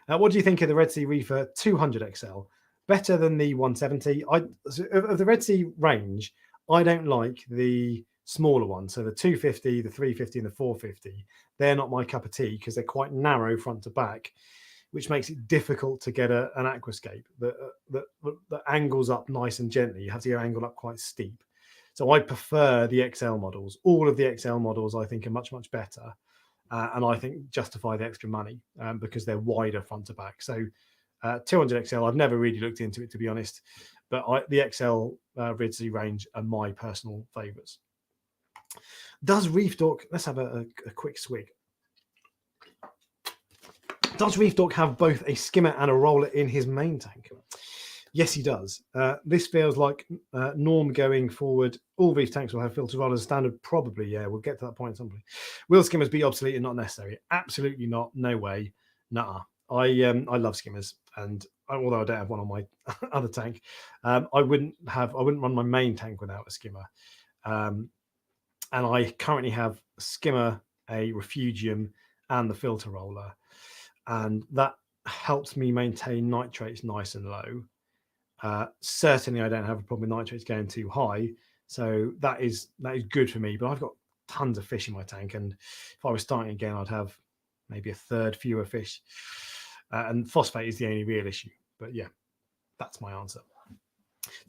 What do you think of the Red Sea Reefer 200 XL? Better than the 170. Of the Red Sea range, I don't like the smaller one. So the 250, the 350, and the 450. They're not my cup of tea because they're quite narrow front to back, which makes it difficult to get an aquascape that angles up nice and gently. You have to go angled up quite steep. So I prefer the XL models. All of the XL models I think are much, much better. And I think justify the extra money because they're wider front to back. So 200 XL, I've never really looked into it, to be honest. But the XL Red Sea range are my personal favourites. Does Reefdog, let's have a quick swig. Does Reefdog have both a skimmer and a roller in his main tank? Yes, he does. This feels like norm going forward. All reef tanks will have filter rollers standard. Probably, yeah. We'll get to that point at some point. Will skimmers be obsolete and not necessary? Absolutely not. No way. Nuh-uh. I love skimmers, and although I don't have one on my other tank, I wouldn't run my main tank without a skimmer. And I currently have a skimmer, a refugium, and the filter roller, and that helps me maintain nitrates nice and low. Certainly, I don't have a problem with nitrates going too high, so that is good for me. But I've got tons of fish in my tank, and if I was starting again, I'd have maybe a third fewer fish. And phosphate is the only real issue. But yeah, that's my answer.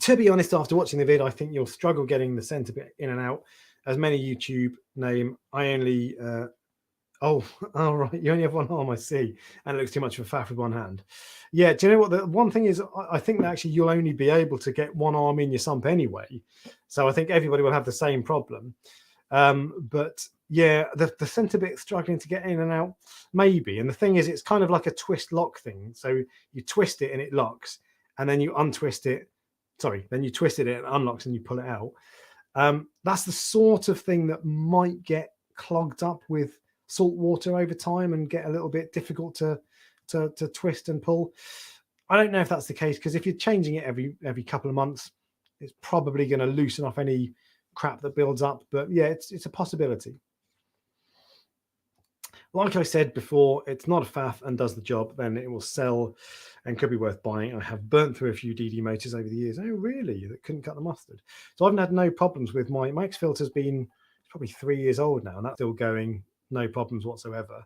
To be honest, after watching the vid, I think you'll struggle getting the centre bit in and out. As many YouTube name, I only oh right, you only have one arm, I see, and it looks too much of a faff with one hand. Yeah, do you know what the one thing is? I think that actually you'll only be able to get one arm in your sump anyway, so I think everybody will have the same problem. But yeah, the centre bit struggling to get in and out, maybe. And the thing is, it's kind of like a twist lock thing. So you twist it and it locks, and then you untwist it. Sorry, then you twist it and it unlocks and you pull it out. That's the sort of thing that might get clogged up with salt water over time and get a little bit difficult to twist and pull. I don't know if that's the case, because if you're changing it every couple of months, it's probably going to loosen off any crap that builds up. But yeah, it's a possibility. Like I said before, it's not a faff and does the job, then it will sell and could be worth buying. I have burnt through a few DD motors over the years. Oh, really? That couldn't cut the mustard. So I've had no problems with my X filter's been probably 3 years old now, and that's still going, no problems whatsoever.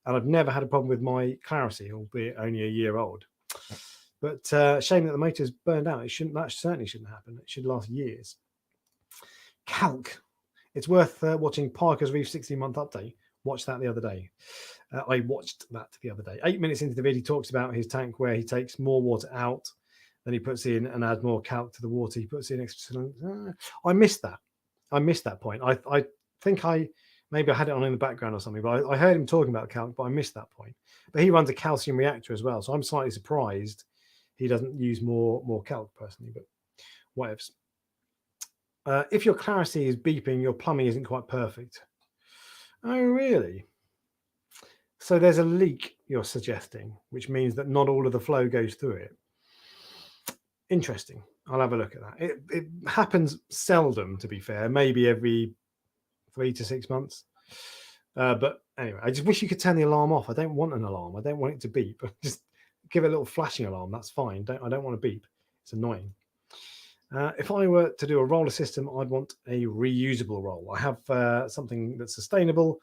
And I've never had a problem with my Clarity, albeit only a year old. But shame that the motor's burned out. That certainly shouldn't happen. It should last years. Calc. It's worth watching Parker's Reef 16-month update. Watched that the other day. I watched that the other day. 8 minutes into the video, he talks about his tank where he takes more water out than he puts in and adds more calc to the water he puts in. I missed that. I missed that point. I think maybe I had it on in the background or something, but I heard him talking about calc, but I missed that point. But he runs a calcium reactor as well, so I'm slightly surprised he doesn't use more calc personally, but whatevs. If your clarity is beeping, your plumbing isn't quite perfect. Oh, really? So there's a leak you're suggesting, which means that not all of the flow goes through it. Interesting. I'll have a look at that. It happens seldom, to be fair, maybe every 3 to 6 months. But anyway, I just wish you could turn the alarm off. I don't want an alarm. I don't want it to beep. Just give it a little flashing alarm. That's fine. I don't want to beep. It's annoying. If I were to do a roller system, I'd want a reusable roll. I have something that's sustainable,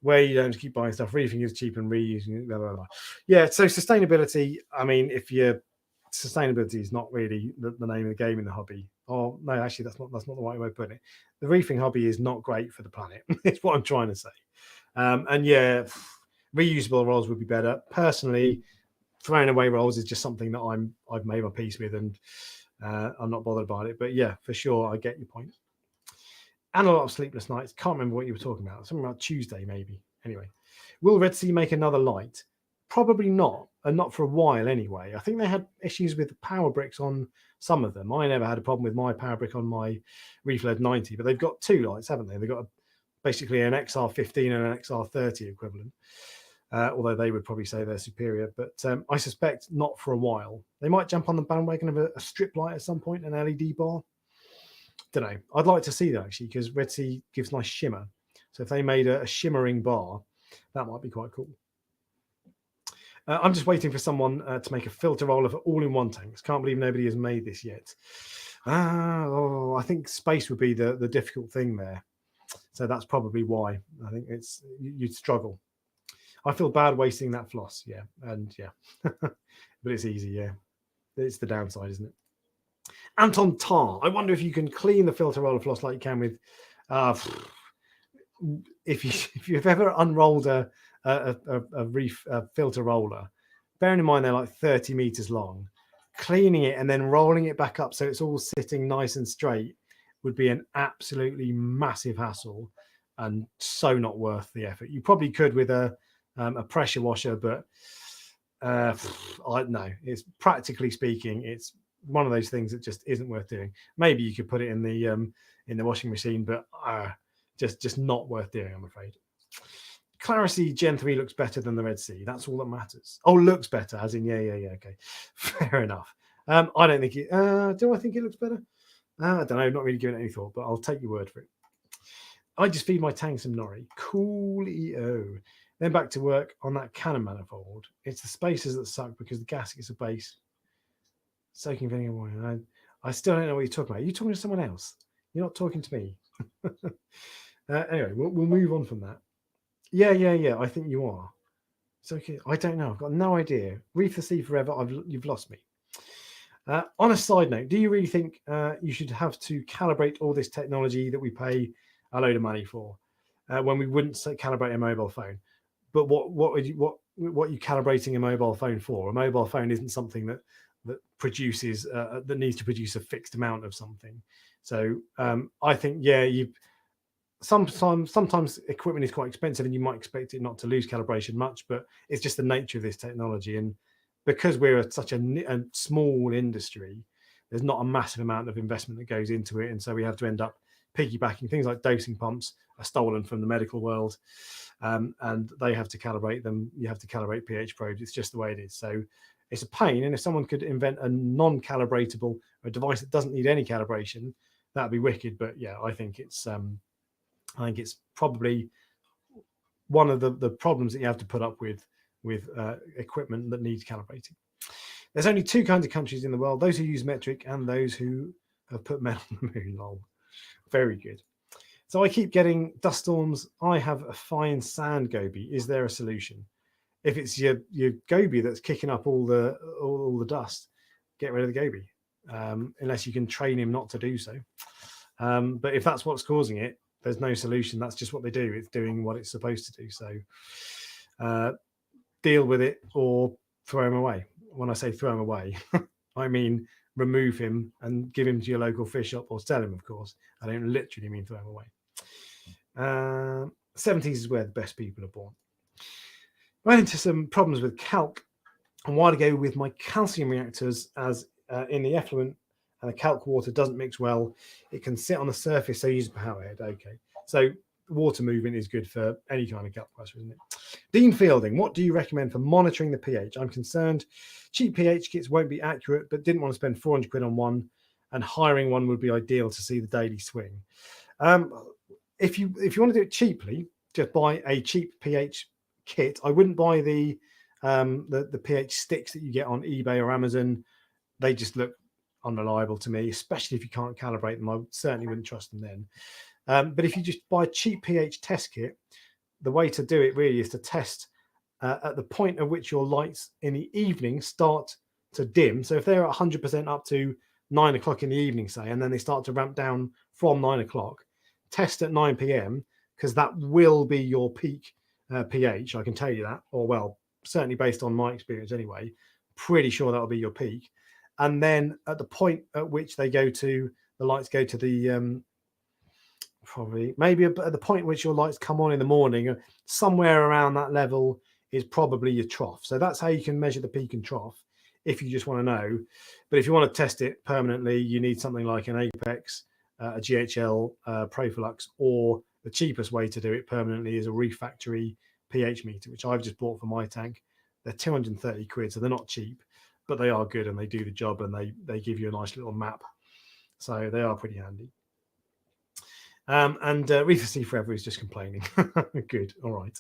where you don't keep buying stuff. Reefing is cheap and reusing it. Blah, blah, blah. Yeah, so sustainability, I mean, sustainability is not really the name of the game in the hobby. Oh, no, actually, that's not the right way of putting it. The reefing hobby is not great for the planet. It's what I'm trying to say. And yeah, reusable rolls would be better. Personally, throwing away rolls is just something that I've made my peace with, and I'm not bothered about it. But yeah, for sure, I get your point. And a lot of sleepless nights. Can't remember what you were talking about. Something about Tuesday, maybe. Anyway, will Red Sea make another light? Probably not, and not for a while anyway. I think they had issues with power bricks on some of them. I never had a problem with my power brick on my Reefled 90, but they've got two lights, haven't they? They've got basically an XR15 and an XR30 equivalent, although they would probably say they're superior. But I suspect not for a while. They might jump on the bandwagon of a strip light at some point, an LED bar. Don't know. I'd like to see that actually, because Red Sea gives nice shimmer. So if they made a shimmering bar, that might be quite cool. I'm just waiting for someone to make a filter roller for all-in-one tanks. Can't believe nobody has made this yet. I think space would be the difficult thing there. So that's probably why. I think you'd struggle. I feel bad wasting that floss, yeah. And yeah, but it's easy, yeah. It's the downside, isn't it? Anton Tar, I wonder if you can clean the filter roller floss like you can with... if you've ever unrolled a reef filter roller, bearing in mind they're like 30 meters long, cleaning it and then rolling it back up so it's all sitting nice and straight would be an absolutely massive hassle and so not worth the effort. You probably could with a pressure washer, but I don't know. It's practically speaking, it's one of those things that just isn't worth doing. Maybe you could put it in the washing machine, but just not worth doing, I'm afraid. Clarity Gen 3 looks better than the Red Sea. That's all that matters. Oh, looks better, as in, yeah, okay. Fair enough. I don't think it... do I think it looks better? I don't know, not really giving it any thought, but I'll take your word for it. I just feed my tank some nori. Coolio. Then back to work on that cannon manifold. It's the spacers that suck because the gaskets are base. Soaking vinegar wine. I still don't know what you're talking about. Are you talking to someone else? You're not talking to me. Anyway, we'll move on from that. Yeah. I think you are. It's okay. I don't know. I've got no idea. Reef the sea forever. You've lost me. On a side note, do you really think you should have to calibrate all this technology that we pay a load of money for when we wouldn't calibrate a mobile phone? But what are you calibrating a mobile phone for? A mobile phone isn't something that produces that needs to produce a fixed amount of something. So I think sometimes equipment is quite expensive and you might expect it not to lose calibration much, but it's just the nature of this technology. And because we're such a small industry, there's not a massive amount of investment that goes into it. And so we have to end up piggybacking. Things like dosing pumps are stolen from the medical world, and they have to calibrate them. You have to calibrate pH probes. It's just the way it is. So it's a pain. And if someone could invent a non-calibratable, a device that doesn't need any calibration, that'd be wicked. But yeah, I think it's probably one of the problems that you have to put up with equipment that needs calibrating. There's only two kinds of countries in the world: those who use metric and those who have put men on the moon. Lol. Very good. So I keep getting dust storms. I have a fine sand goby. Is there a solution? If it's your goby that's kicking up all the dust, get rid of the goby, unless you can train him not to do so. But if that's what's causing it, there's no solution. That's just what they do. It's doing what it's supposed to do. So deal with it or throw him away. When I say throw him away, I mean remove him and give him to your local fish shop or sell him, of course. I don't literally mean throw him away. 70s is where the best people are born. Ran into some problems with calc a while ago with my calcium reactors, as in the effluent and the calc water doesn't mix well. It can sit on the surface, so use a power head. Okay, so water movement is good for any kind of calc pressure, isn't it? Dean Fielding, what do you recommend for monitoring the pH? I'm concerned cheap pH kits won't be accurate, but didn't want to spend 400 quid on one, and hiring one would be ideal to see the daily swing. If you want to do it cheaply, just buy a cheap pH kit. I wouldn't buy the pH sticks that you get on eBay or Amazon. They just look unreliable to me, especially if you can't calibrate them. I certainly wouldn't trust them then. But if you just buy a cheap pH test kit, the way to do it really is to test at the point at which your lights in the evening start to dim. So if they're at 100% up to 9 o'clock in the evening, say, and then they start to ramp down from 9 o'clock, test at 9 p.m. because that will be your peak pH. I can tell you that, or well, certainly based on my experience anyway, pretty sure that'll be your peak. And then at the point at which they go to, the lights go to the, probably maybe at the point at which your lights come on in the morning, somewhere around that level is probably your trough. So that's how you can measure the peak and trough if you just want to know. But if you want to test it permanently, you need something like an Apex, a GHL Proflux, or the cheapest way to do it permanently is a Reef Factory pH meter, which I've just bought for my tank. They're 230 quid, so they're not cheap, but they are good and they do the job, and they give you a nice little map. So they are pretty handy. And Reefer C Forever is just complaining. Good, all right.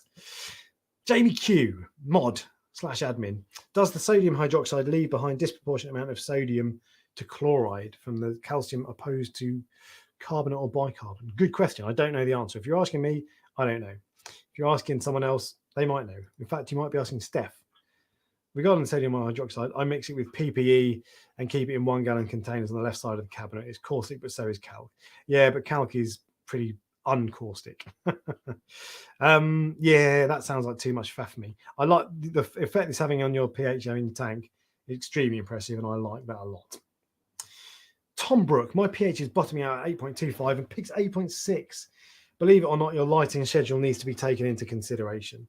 Jamie Q, mod/admin. Does the sodium hydroxide leave behind disproportionate amount of sodium to chloride from the calcium opposed to carbonate or bicarbonate? Good question. I don't know the answer. If you're asking me, I don't know. If you're asking someone else, they might know. In fact, you might be asking Steph. Regarding sodium hydroxide, I mix it with PPE and keep it in 1 gallon containers on the left side of the cabinet. It's caustic, but so is calc. Yeah, but calc is pretty uncaustic. Yeah, that sounds like too much faff for me. I like the effect it's having on your pH in your tank. It's extremely impressive, and I like that a lot. Tom Brook, my pH is bottoming out at 8.25 and peaks 8.6. Believe it or not, your lighting schedule needs to be taken into consideration.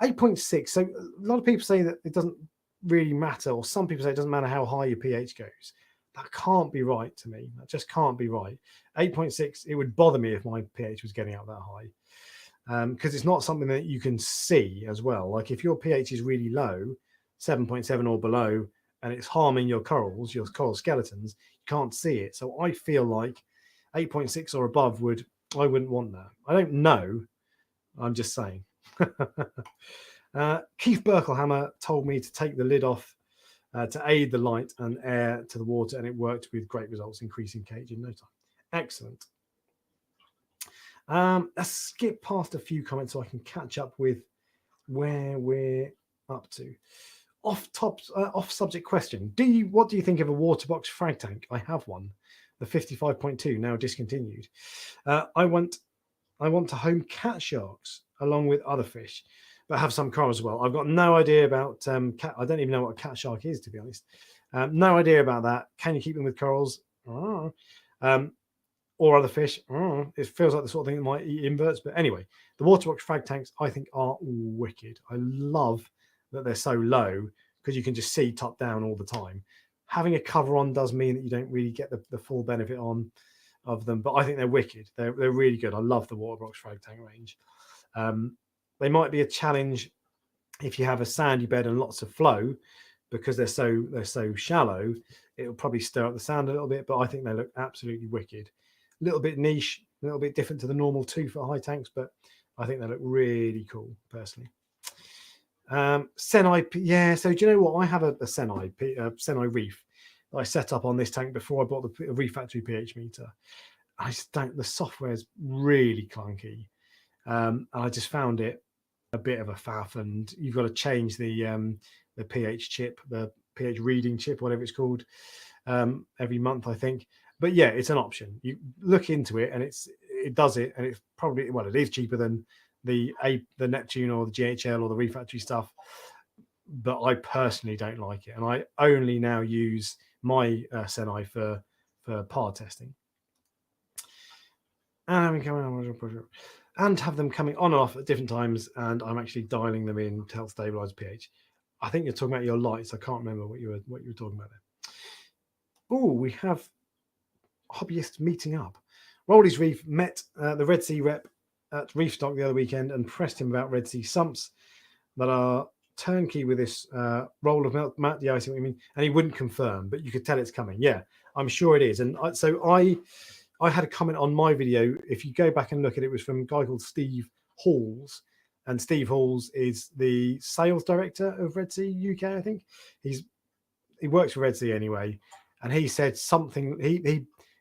8.6. So a lot of people say that it doesn't really matter, or some people say it doesn't matter how high your pH goes. That can't be right to me. That just can't be right. 8.6, it would bother me if my pH was getting out that high, because it's not something that you can see as well. Like if your pH is really low, 7.7 or below, and it's harming your corals, your coral skeletons, you can't see it. So I feel like 8.6 or above I wouldn't want that. I don't know. I'm just saying. Keith Berkelhammer told me to take the lid off to aid the light and air to the water, and it worked with great results, increasing pH in no time. Excellent. Let's skip past a few comments so I can catch up with where we're up to. Off subject question. What do you think of a water box frag tank? I have one, the 55.2, now discontinued. I want to home cat sharks along with other fish, but have some coral as well. I've got no idea about cat. I don't even know what a cat shark is, to be honest. No idea about that. Can you keep them with corals? Or other fish? It feels like the sort of thing that might eat inverts. But anyway, the waterbox frag tanks I think are wicked. I love that they're so low because you can just see top down all the time. Having a cover on does mean that you don't really get the full benefit of them, but I think they're wicked. They're really good. I love the waterbox frag tank range. They might be a challenge if you have a sandy bed and lots of flow, because they're so shallow. It'll probably stir up the sand a little bit, but I think they look absolutely wicked. A little bit niche, a little bit different to the normal 2-foot high tanks, but I think they look really cool personally. Senai, yeah. So do you know what? I have a Senai Reef that I set up on this tank before I bought the Reef Factory pH meter. I just don't. The software is really clunky. I just found it a bit of a faff, and you've got to change the pH chip, the pH reading chip, whatever it's called, every month, I think. But yeah, it's an option. You look into it, and it does it, and it's probably, well, it is cheaper than the Neptune or the GHL or the Reef Factory stuff. But I personally don't like it, and I only now use my Senai for PAR testing. and have them coming on and off at different times, and I'm actually dialing them in to help stabilize pH. I think you're talking about your lights. I can't remember what you were talking about there. Oh, we have hobbyists meeting up. Rolly's Reef met the Red Sea rep at Reefstock the other weekend and pressed him about Red Sea sumps that are turnkey with this roll of milk. Matt, yeah, I see what you mean. And he wouldn't confirm, but you could tell it's coming. Yeah, I'm sure it is. And so I had a comment on my video. If you go back and look at it, it was from a guy called Steve Halls. And Steve Halls is the sales director of Red Sea UK, I think. He works for Red Sea anyway. And he said something,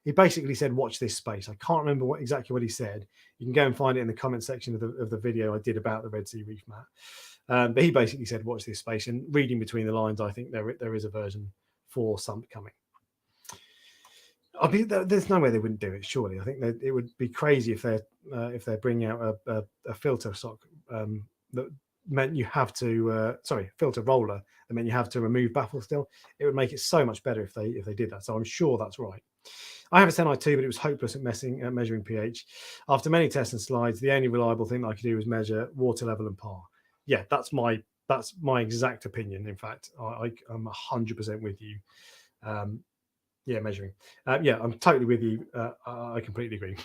he basically said, watch this space. I can't remember exactly what he said. You can go and find it in the comment section of the video I did about the Red Sea Reef, Matt. But he basically said, watch this space. And reading between the lines, I think there is a version 4 sump coming. I mean, there's no way they wouldn't do it. Surely, I think it would be crazy if they're bringing out a filter sock that meant you have to filter roller that meant you have to remove baffle still. It would make it so much better if they did that. So I'm sure that's right. I have a Senai too, but it was hopeless at measuring pH. After many tests and slides, the only reliable thing that I could do was measure water level and par. Yeah, that's my exact opinion. In fact, I'm 100% with you. Yeah, measuring. Yeah, I'm totally with you. I completely agree.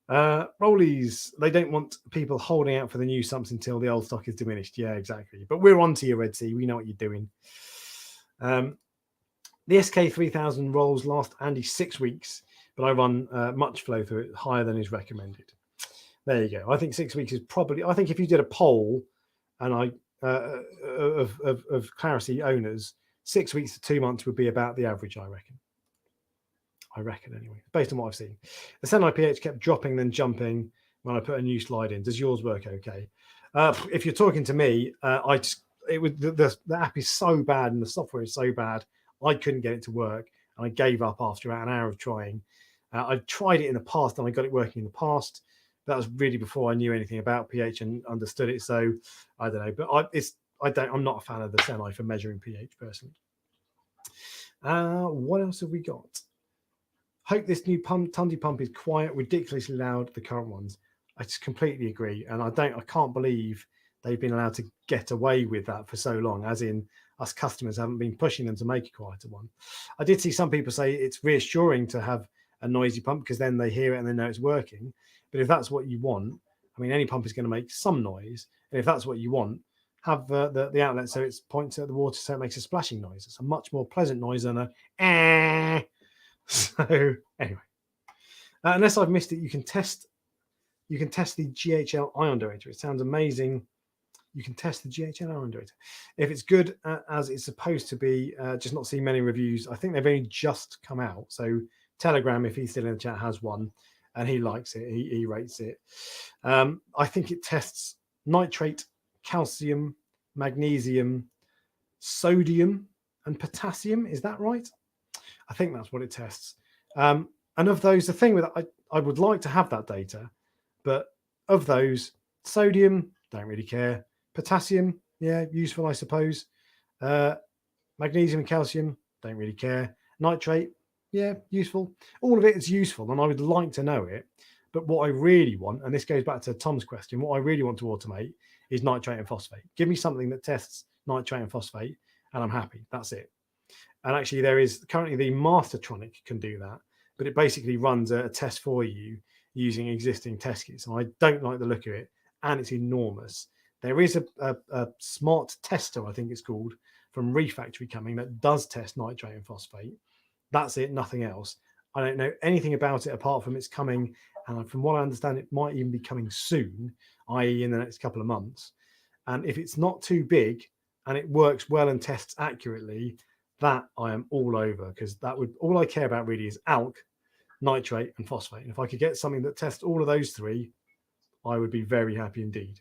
Rollies, they don't want people holding out for the new sumps until the old stock is diminished. Yeah, exactly. But we're on to you, Red Sea. We know what you're doing. The SK3000 rolls last Andy 6 weeks, but I run much flow through it, higher than is recommended. There you go. I think 6 weeks is probably, I think if you did a poll and of Clarity owners, 6 weeks to 2 months would be about the average, I reckon. Anyway, based on what I've seen. The Senai pH kept dropping, then jumping when I put a new slide in. Does yours work okay? If you're talking to me, the app is so bad and the software is so bad, I couldn't get it to work, and I gave up after about an hour of trying. I've tried it in the past, and I got it working in the past. That was really before I knew anything about pH and understood it. So I don't know, but I'm not a fan of the Senai for measuring pH personally. What else have we got? Hope this new Tundi pump is quiet, ridiculously loud. The current ones, I just completely agree, and I can't believe they've been allowed to get away with that for so long. As in, us customers haven't been pushing them to make a quieter one. I did see some people say it's reassuring to have a noisy pump because then they hear it and they know it's working. But if that's what you want, I mean, any pump is going to make some noise, and if that's what you want, have the outlet so it points at the water so it makes a splashing noise. It's a much more pleasant noise than a. So anyway, unless I've missed it, you can test the GHL ion director. It sounds amazing. You can test the GHL ion director if it's good as it's supposed to be. Just not seeing many reviews. I think they've only just come out. So Telegram, if he's still in the chat, has one, and he likes it. He rates it. I think it tests nitrate, calcium, magnesium, sodium, and potassium. Is that right? I think that's what it tests. And of those, the thing with I would like to have that data, but of those, sodium, don't really care. Potassium, yeah, useful, I suppose. Magnesium and calcium, don't really care. Nitrate, yeah, useful. All of it is useful, and I would like to know it. But what I really want, and this goes back to Tom's question, what I really want to automate is nitrate and phosphate. Give me something that tests nitrate and phosphate, and I'm happy. That's it. And actually, there is currently the Mastertronic can do that, but it basically runs a test for you using existing test kits. And I don't like the look of it, and it's enormous. There is a smart tester, I think it's called, from Reef Factory coming that does test nitrate and phosphate. That's it, nothing else. I don't know anything about it apart from it's coming, and from what I understand, it might even be coming soon, i.e. in the next couple of months. And if it's not too big and it works well and tests accurately, that I am all over, because all I care about really is alk, nitrate, and phosphate. And if I could get something that tests all of those three, I would be very happy indeed.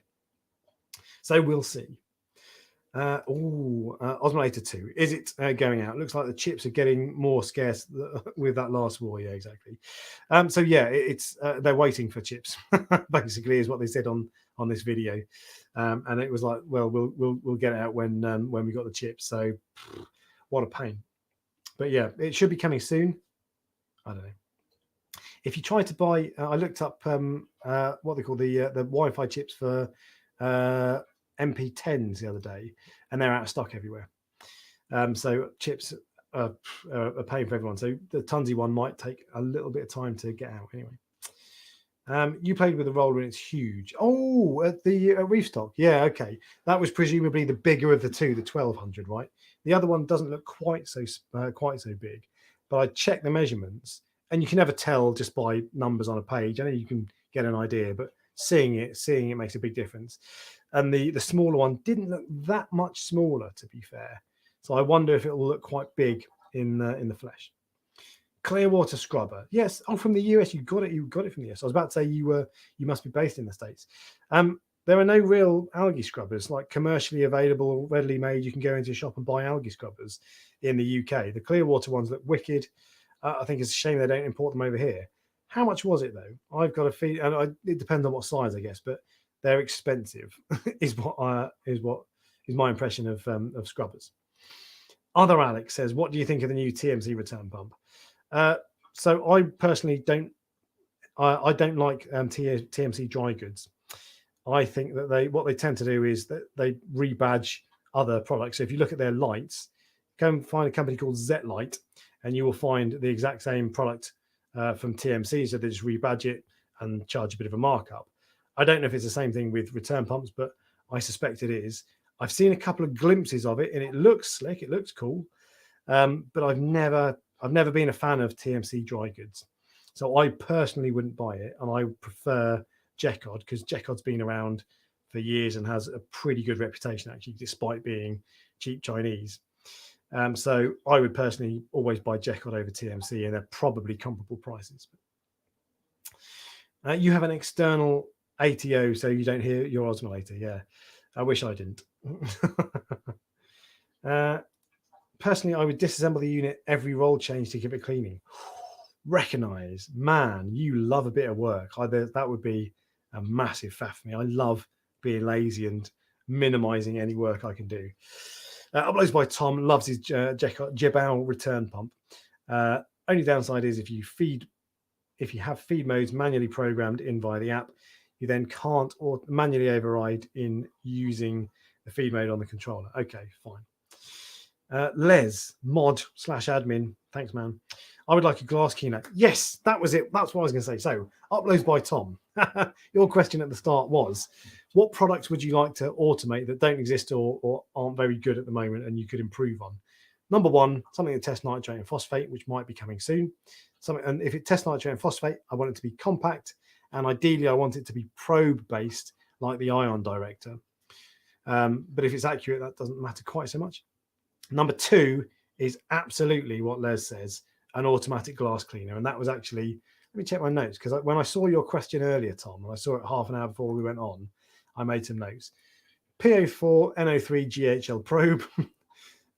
So we'll see. Osmolator 2. Is it going out? Looks like the chips are getting more scarce with that last war. Yeah, exactly. So yeah, it's they're waiting for chips. Basically, is what they said on this video. And it was like, well, we'll get it out when we got the chips. So what a pain. But yeah, it should be coming soon. I don't know. If you try to buy, I looked up what they call the Wi-Fi chips for MP10s the other day, and they're out of stock everywhere. So chips are paying for everyone. So the Tunsy one might take a little bit of time to get out anyway. You played with a roller and it's huge. Oh, at the Reef Stock. Yeah, okay. That was presumably the bigger of the two, the 1200, right? The other one doesn't look quite so big, but I checked the measurements, and you can never tell just by numbers on a page. I know you can get an idea, but seeing it makes a big difference. And the smaller one didn't look that much smaller, to be fair. So I wonder if it will look quite big in the flesh. Clearwater Scrubber. Yes. Oh, from the US. You got it from the US. I was about to say you must be based in the States. There are no real algae scrubbers like commercially available, readily made. You can go into a shop and buy algae scrubbers in the UK. The Clearwater ones look wicked. I think it's a shame they don't import them over here. How much was it though? I've got a fee, and it depends on what size, I guess, but they're expensive. is my impression of scrubbers. Other Alex says, "What do you think of the new TMC return pump?" So I personally don't. I don't like TMC dry goods. I think that what they tend to do is that they rebadge other products. So if you look at their lights, go and find a company called Z-Light, and you will find the exact same product from TMC. So they just rebadge it and charge a bit of a markup. I don't know if it's the same thing with return pumps, but I suspect it is. I've seen a couple of glimpses of it, and it looks slick. It looks cool, but I've never been a fan of TMC dry goods. So I personally wouldn't buy it, and I prefer Jecod because Jecod's been around for years and has a pretty good reputation, actually, despite being cheap Chinese. So I would personally always buy Jecod over TMC, and they're probably comparable prices. You have an external ATO, so you don't hear your osmolator. Yeah, I wish I didn't. Personally, I would disassemble the unit every roll change to give it cleaning. Recognize, man, you love a bit of work. That would be a massive faff for me. I love being lazy and minimizing any work I can do. Uploads by Tom, loves his Jebao return pump. Only downside is if you have feed modes manually programmed in via the app, you then can't manually override in using the feed mode on the controller. Okay, fine. Les, mod/admin, thanks, man. I would like a glass cleaner. Yes, that was it. That's what I was going to say. So, uploads by Tom. Your question at the start was, what products would you like to automate that don't exist or aren't very good at the moment and you could improve on? Number one, something that tests nitrate and phosphate, which might be coming soon. And if it tests nitrate and phosphate, I want it to be compact, and ideally I want it to be probe-based, like the Ion Director. But if it's accurate, that doesn't matter quite so much. Number two is absolutely what Les says, an automatic glass cleaner. And that was actually, let me check my notes, because when I saw your question earlier, Tom, and I saw it half an hour before we went on, I made some notes. PO4 NO3 GHL probe.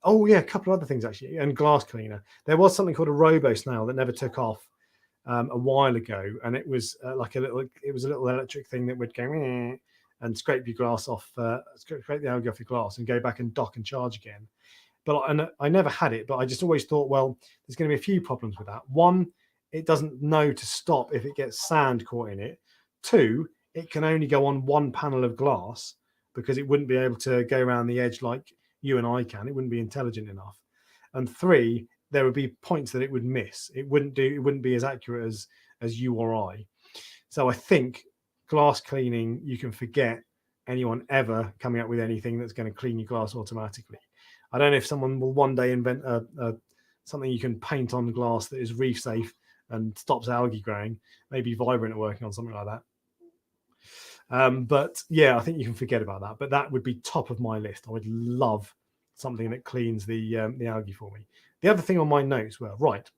Oh yeah, a couple of other things actually, and glass cleaner. There was something called a robo snail that never took off a while ago, and it was like a little electric thing that would go and scrape your glass off, scrape the algae off your glass, and go back and dock and charge again. But I never had it, but I just always thought, well, there's going to be a few problems with that. One, it doesn't know to stop if it gets sand caught in it. Two, it can only go on one panel of glass because it wouldn't be able to go around the edge like you and I can. It wouldn't be intelligent enough. And three, there would be points that it would miss. It wouldn't be as accurate as you or I. So I think glass cleaning, you can forget anyone ever coming up with anything that's going to clean your glass automatically. I don't know if someone will one day invent something you can paint on glass that is reef safe and stops algae growing. Maybe Vibrant are working on something like that. But yeah, I think you can forget about that. But that would be top of my list. I would love something that cleans the algae for me. The other thing on my notes were, right,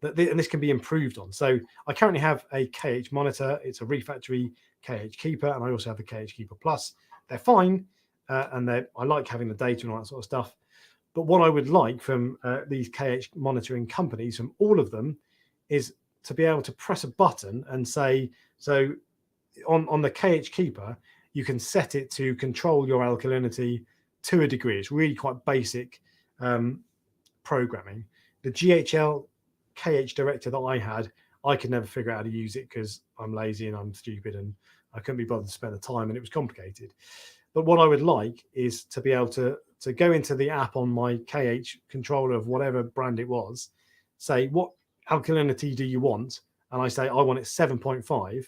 and this can be improved on. So I currently have a KH monitor. It's a Reef Factory KH Keeper, and I also have the KH Keeper Plus. They're fine, and I like having the data and all that sort of stuff. But what I would like from these KH monitoring companies, from all of them, is to be able to press a button and say, so on the KH Keeper, you can set it to control your alkalinity to a degree. It's really quite basic programming. The GHL KH Director that I had, I could never figure out how to use it because I'm lazy and I'm stupid and I couldn't be bothered to spend the time and it was complicated. But what I would like is to be able to go into the app on my KH controller of whatever brand it was, say, what alkalinity do you want? And I say, I want it 7.5.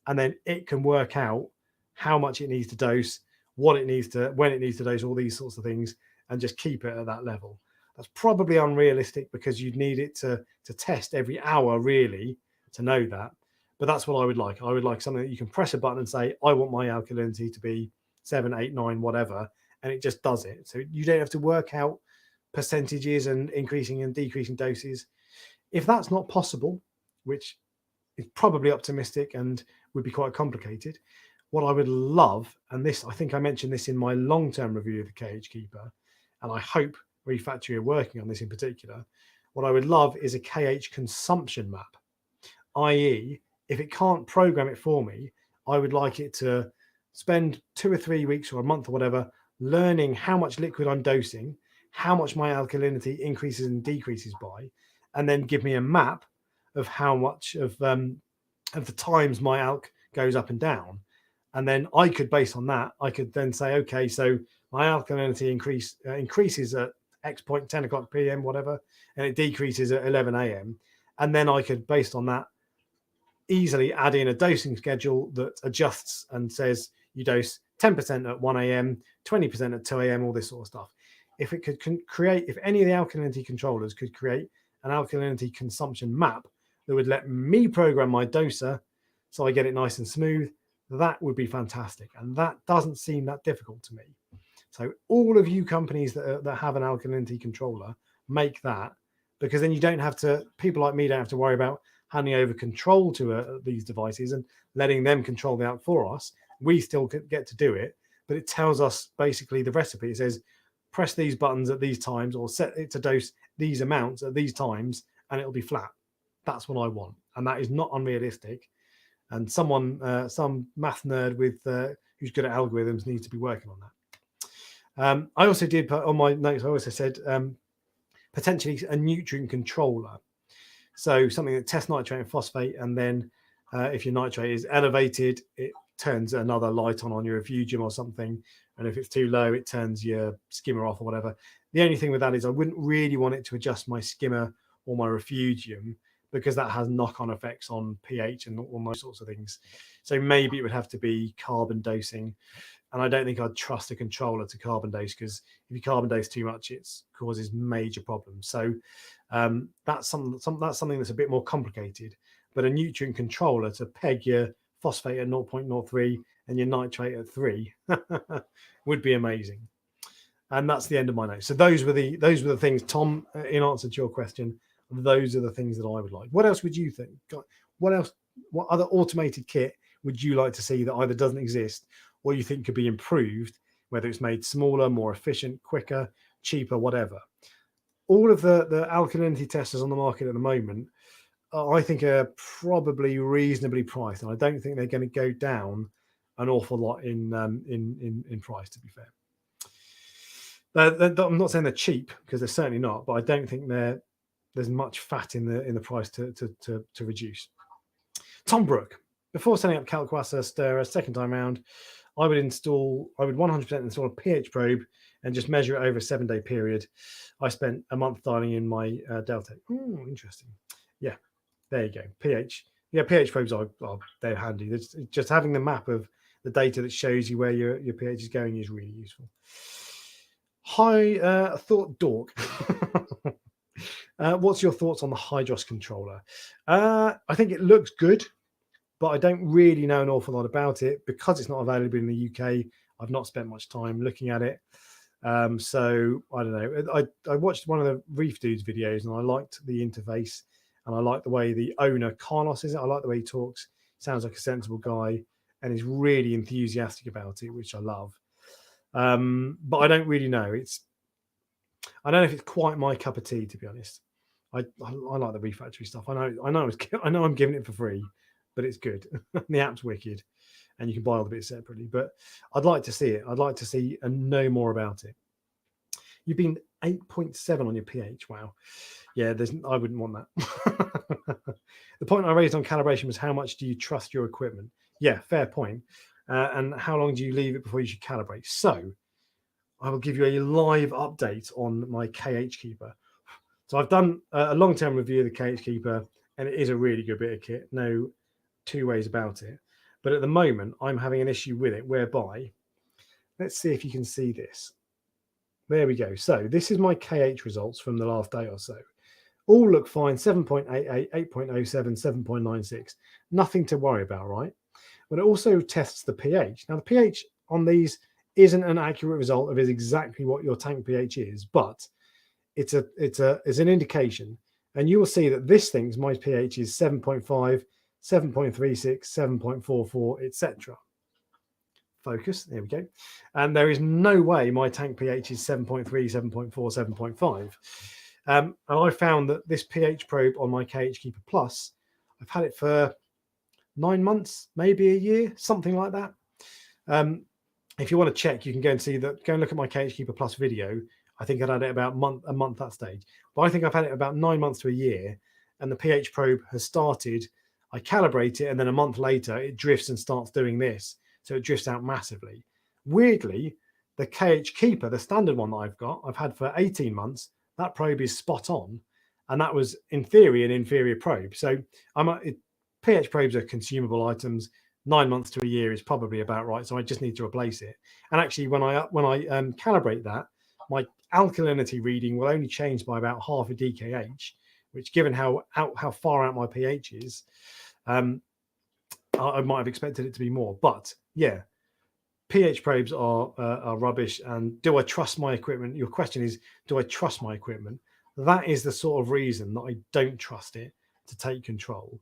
And then it can work out how much it needs to dose, what it needs to, when it needs to dose, all these sorts of things, and just keep it at that level. That's probably unrealistic because you'd need it to test every hour, really, to know that. But that's what I would like. I would like something that you can press a button and say, I want my alkalinity to be 7, 8, 9, whatever, and it just does it. So you don't have to work out percentages and increasing and decreasing doses. If that's not possible, which is probably optimistic and would be quite complicated, what I would love, and this, I think I mentioned this in my long-term review of the KH Keeper, and I hope Reef Factory are working on this in particular, what I would love is a KH consumption map, i.e. if it can't program it for me, I would like it to spend 2 or 3 weeks or a month or whatever learning how much liquid I'm dosing, how much my alkalinity increases and decreases by, and then give me a map of how much of the times my alk goes up and down. And then I could, based on that, I could then say, okay, so my alkalinity increases at X point, 10 o'clock PM, whatever, and it decreases at 11 AM. And then I could, based on that, easily add in a dosing schedule that adjusts and says you dose 10% at 1 AM, 20% at 2 AM, all this sort of stuff. If it could create, if any of the alkalinity controllers could create an alkalinity consumption map that would let me program my doser so I get it nice and smooth, that would be fantastic. And that doesn't seem that difficult to me. So all of you companies that have an alkalinity controller, make that, because then you don't have to, people like me don't have to worry about handing over control to these devices and letting them control the alk for us. We still get to do it, but it tells us basically the recipe. It says, press these buttons at these times or set it to dose these amounts at these times and it'll be flat. That's what I want. And that is not unrealistic. And someone, some math nerd with who's good at algorithms needs to be working on that. I also did put on my notes, I also said potentially a nutrient controller. So something that tests nitrate and phosphate, and then if your nitrate is elevated, it turns another light on your refugium or something. And if it's too low, it turns your skimmer off or whatever. The only thing with that is I wouldn't really want it to adjust my skimmer or my refugium because that has knock-on effects on pH and all those sorts of things. So maybe it would have to be carbon dosing. And I don't think I'd trust a controller to carbon dose because if you carbon dose too much, it causes major problems. So that's something that's a bit more complicated. But a nutrient controller to peg your phosphate at 0.03 and your nitrate at 3 would be amazing. And that's the end of my notes. So those were the things, Tom, in answer to your question, those are the things that I would like. What else would you think? What other automated kit would you like to see that either doesn't exist or you think could be improved, whether it's made smaller, more efficient, quicker, cheaper, whatever? All of the alkalinity testers on the market at the moment, I think are probably reasonably priced, and I don't think they're going to go down an awful lot in price, to be fair. I'm not saying they're cheap because they're certainly not, but I don't think there's much fat in the price to reduce. Tom Brook, before setting up Kalkwasser Stirrer second time round, I would 100% install a pH probe and just measure it over a 7-day period. I spent a month dialing in my Delta. Oh, interesting. Yeah, there you go. pH. Yeah, pH probes they're handy. It's just having the map of the data that shows you where your pH is going is really useful. Hi, Thought Dork. What's your thoughts on the Hydros controller? I think it looks good, but I don't really know an awful lot about it because it's not available in the UK. I've not spent much time looking at it. So I don't know. I watched one of the Reef Dudes videos and I liked the interface and I like the way the owner, Carlos, is it? I like the way he talks. Sounds like a sensible guy and is really enthusiastic about it, which I love. But I don't really know. I don't know if it's quite my cup of tea, to be honest. I like the Reef Factory stuff. I know I'm giving it for free, but it's good. The app's wicked, and you can buy all the bits separately. But I'd like to see it. I'd like to see and know more about it. You've been 8.7 on your pH. Wow. Yeah, I wouldn't want that. The point I raised on calibration was how much do you trust your equipment? Yeah, fair point. And how long do you leave it before you should calibrate? So I will give you a live update on my KH Keeper. So I've done a long-term review of the KH Keeper, and it is a really good bit of kit. No two ways about it. But at the moment, I'm having an issue with it whereby, let's see if you can see this. There we go. So this is my KH results from the last day or so. All look fine, 7.88, 8.07, 7.96. Nothing to worry about, right? But it also tests the pH. Now, the pH on these isn't an accurate result of exactly what your tank pH is, but it's an indication. And you will see that this thing's my pH is 7.5, 7.36, 7.44, etc. Focus, there we go. And there is no way my tank pH is 7.3, 7.4, 7.5. And I found that this pH probe on my KH Keeper Plus, I've had it for 9 months, maybe a year, something like that. If you want to check, you can go and see that. Go and look at my KH Keeper Plus video. I think I'd had it about a month that stage. But I think I've had it about 9 months to a year, and the pH probe has started. I calibrate it, and then a month later, it drifts and starts doing this. So it drifts out massively. Weirdly, the KH Keeper, the standard one that I've had for 18 months, that probe is spot on. And that was, in theory, an inferior probe. So pH probes are consumable items. 9 months to a year is probably about right. So I just need to replace it. And actually, when I calibrate that, my alkalinity reading will only change by about half a DKH, which, given how far out my pH is, I might have expected it to be more. But yeah, pH probes are rubbish. And do I trust my equipment? Your question is, do I trust my equipment? That is the sort of reason that I don't trust it to take control.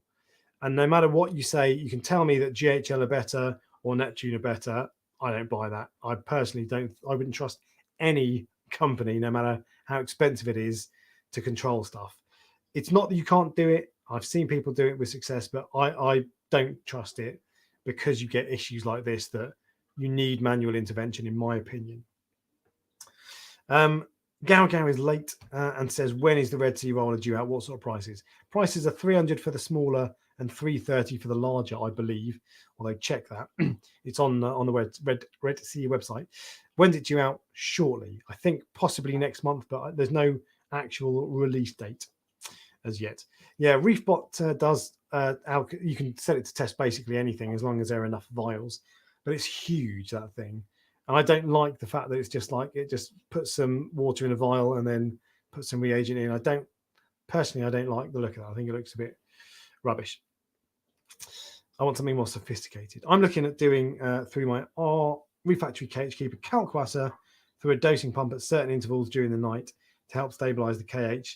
And no matter what you say, you can tell me that GHL are better or Neptune are better. I don't buy that. I personally don't. I wouldn't trust any company, no matter how expensive it is, to control stuff. It's not that you can't do it. I've seen people do it with success, but I don't trust it because you get issues like this that you need manual intervention, in my opinion. Gao is late and says, when is the Red Sea roller due out? What sort of prices? Prices are 300 for the smaller and 330 for the larger, I believe. Although check that. It's on the Red Sea website. When's it due out? Shortly. I think possibly next month, but there's no actual release date as yet. Yeah, Reefbot does. You can set it to test basically anything as long as there are enough vials. But it's huge, that thing. And I don't like the fact that it's just like it just puts some water in a vial and then puts some reagent in. I don't like the look of that. I think it looks a bit rubbish. I want something more sophisticated. I'm looking at doing through my refractory KH Keeper Calcwasser through a dosing pump at certain intervals during the night to help stabilize the KH.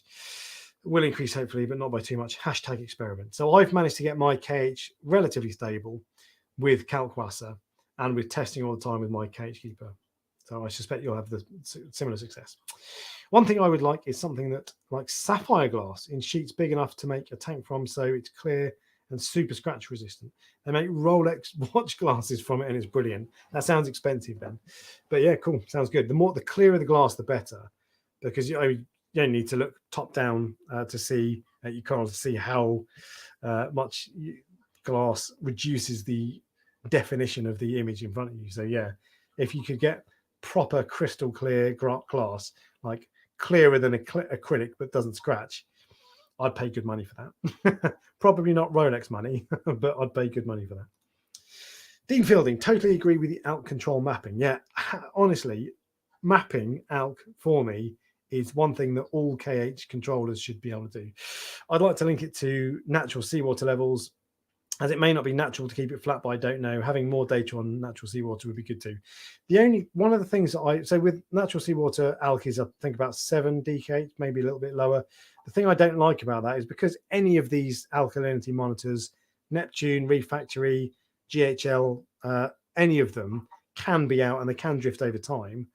It will increase hopefully, but not by too much. #experiment. So I've managed to get my KH relatively stable with Calcwasser and with testing all the time with my KH Keeper. So I suspect you'll have the similar success. One thing I would like is something that like sapphire glass in sheets big enough to make a tank from, so it's clear and super scratch resistant. They make Rolex watch glasses from it, and it's brilliant. That sounds expensive then, but yeah, cool. Sounds good. The clearer the glass, the better, because you don't need to look top down to see at your coral to see how much glass reduces the definition of the image in front of you. So yeah, if you could get proper crystal clear glass, like clearer than acrylic but doesn't scratch, I'd pay good money for that. Probably not Rolex money, but I'd pay good money for that. Dean Fielding, totally agree with the ALK control mapping. Yeah, honestly, mapping ALK for me is one thing that all KH controllers should be able to do. I'd like to link it to natural seawater levels, as it may not be natural to keep it flat, but I don't know. Having more data on natural seawater would be good too. One of the things that so with natural seawater, ALK is I think about 7 DKH, maybe a little bit lower. The thing I don't like about that is because any of these alkalinity monitors, Neptune, Refractory, GHL, any of them can be out and they can drift over time.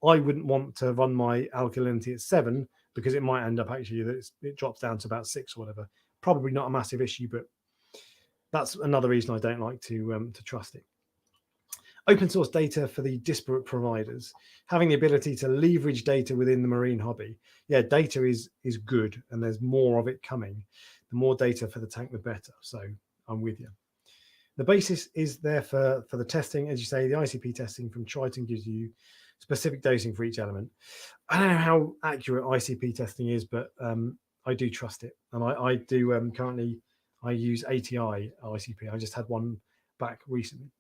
I wouldn't want to run my alkalinity at 7 because it might end up actually that it drops down to about 6 or whatever. Probably not a massive issue, but that's another reason I don't like to trust it. Open source data for the disparate providers, having the ability to leverage data within the marine hobby. Yeah, data is good, and there's more of it coming. The more data for the tank, the better. So I'm with you. The basis is there for the testing. As you say, the ICP testing from Triton gives you specific dosing for each element. I don't know how accurate ICP testing is, but I do trust it. And I do currently, I use ATI ICP. I just had one back recently.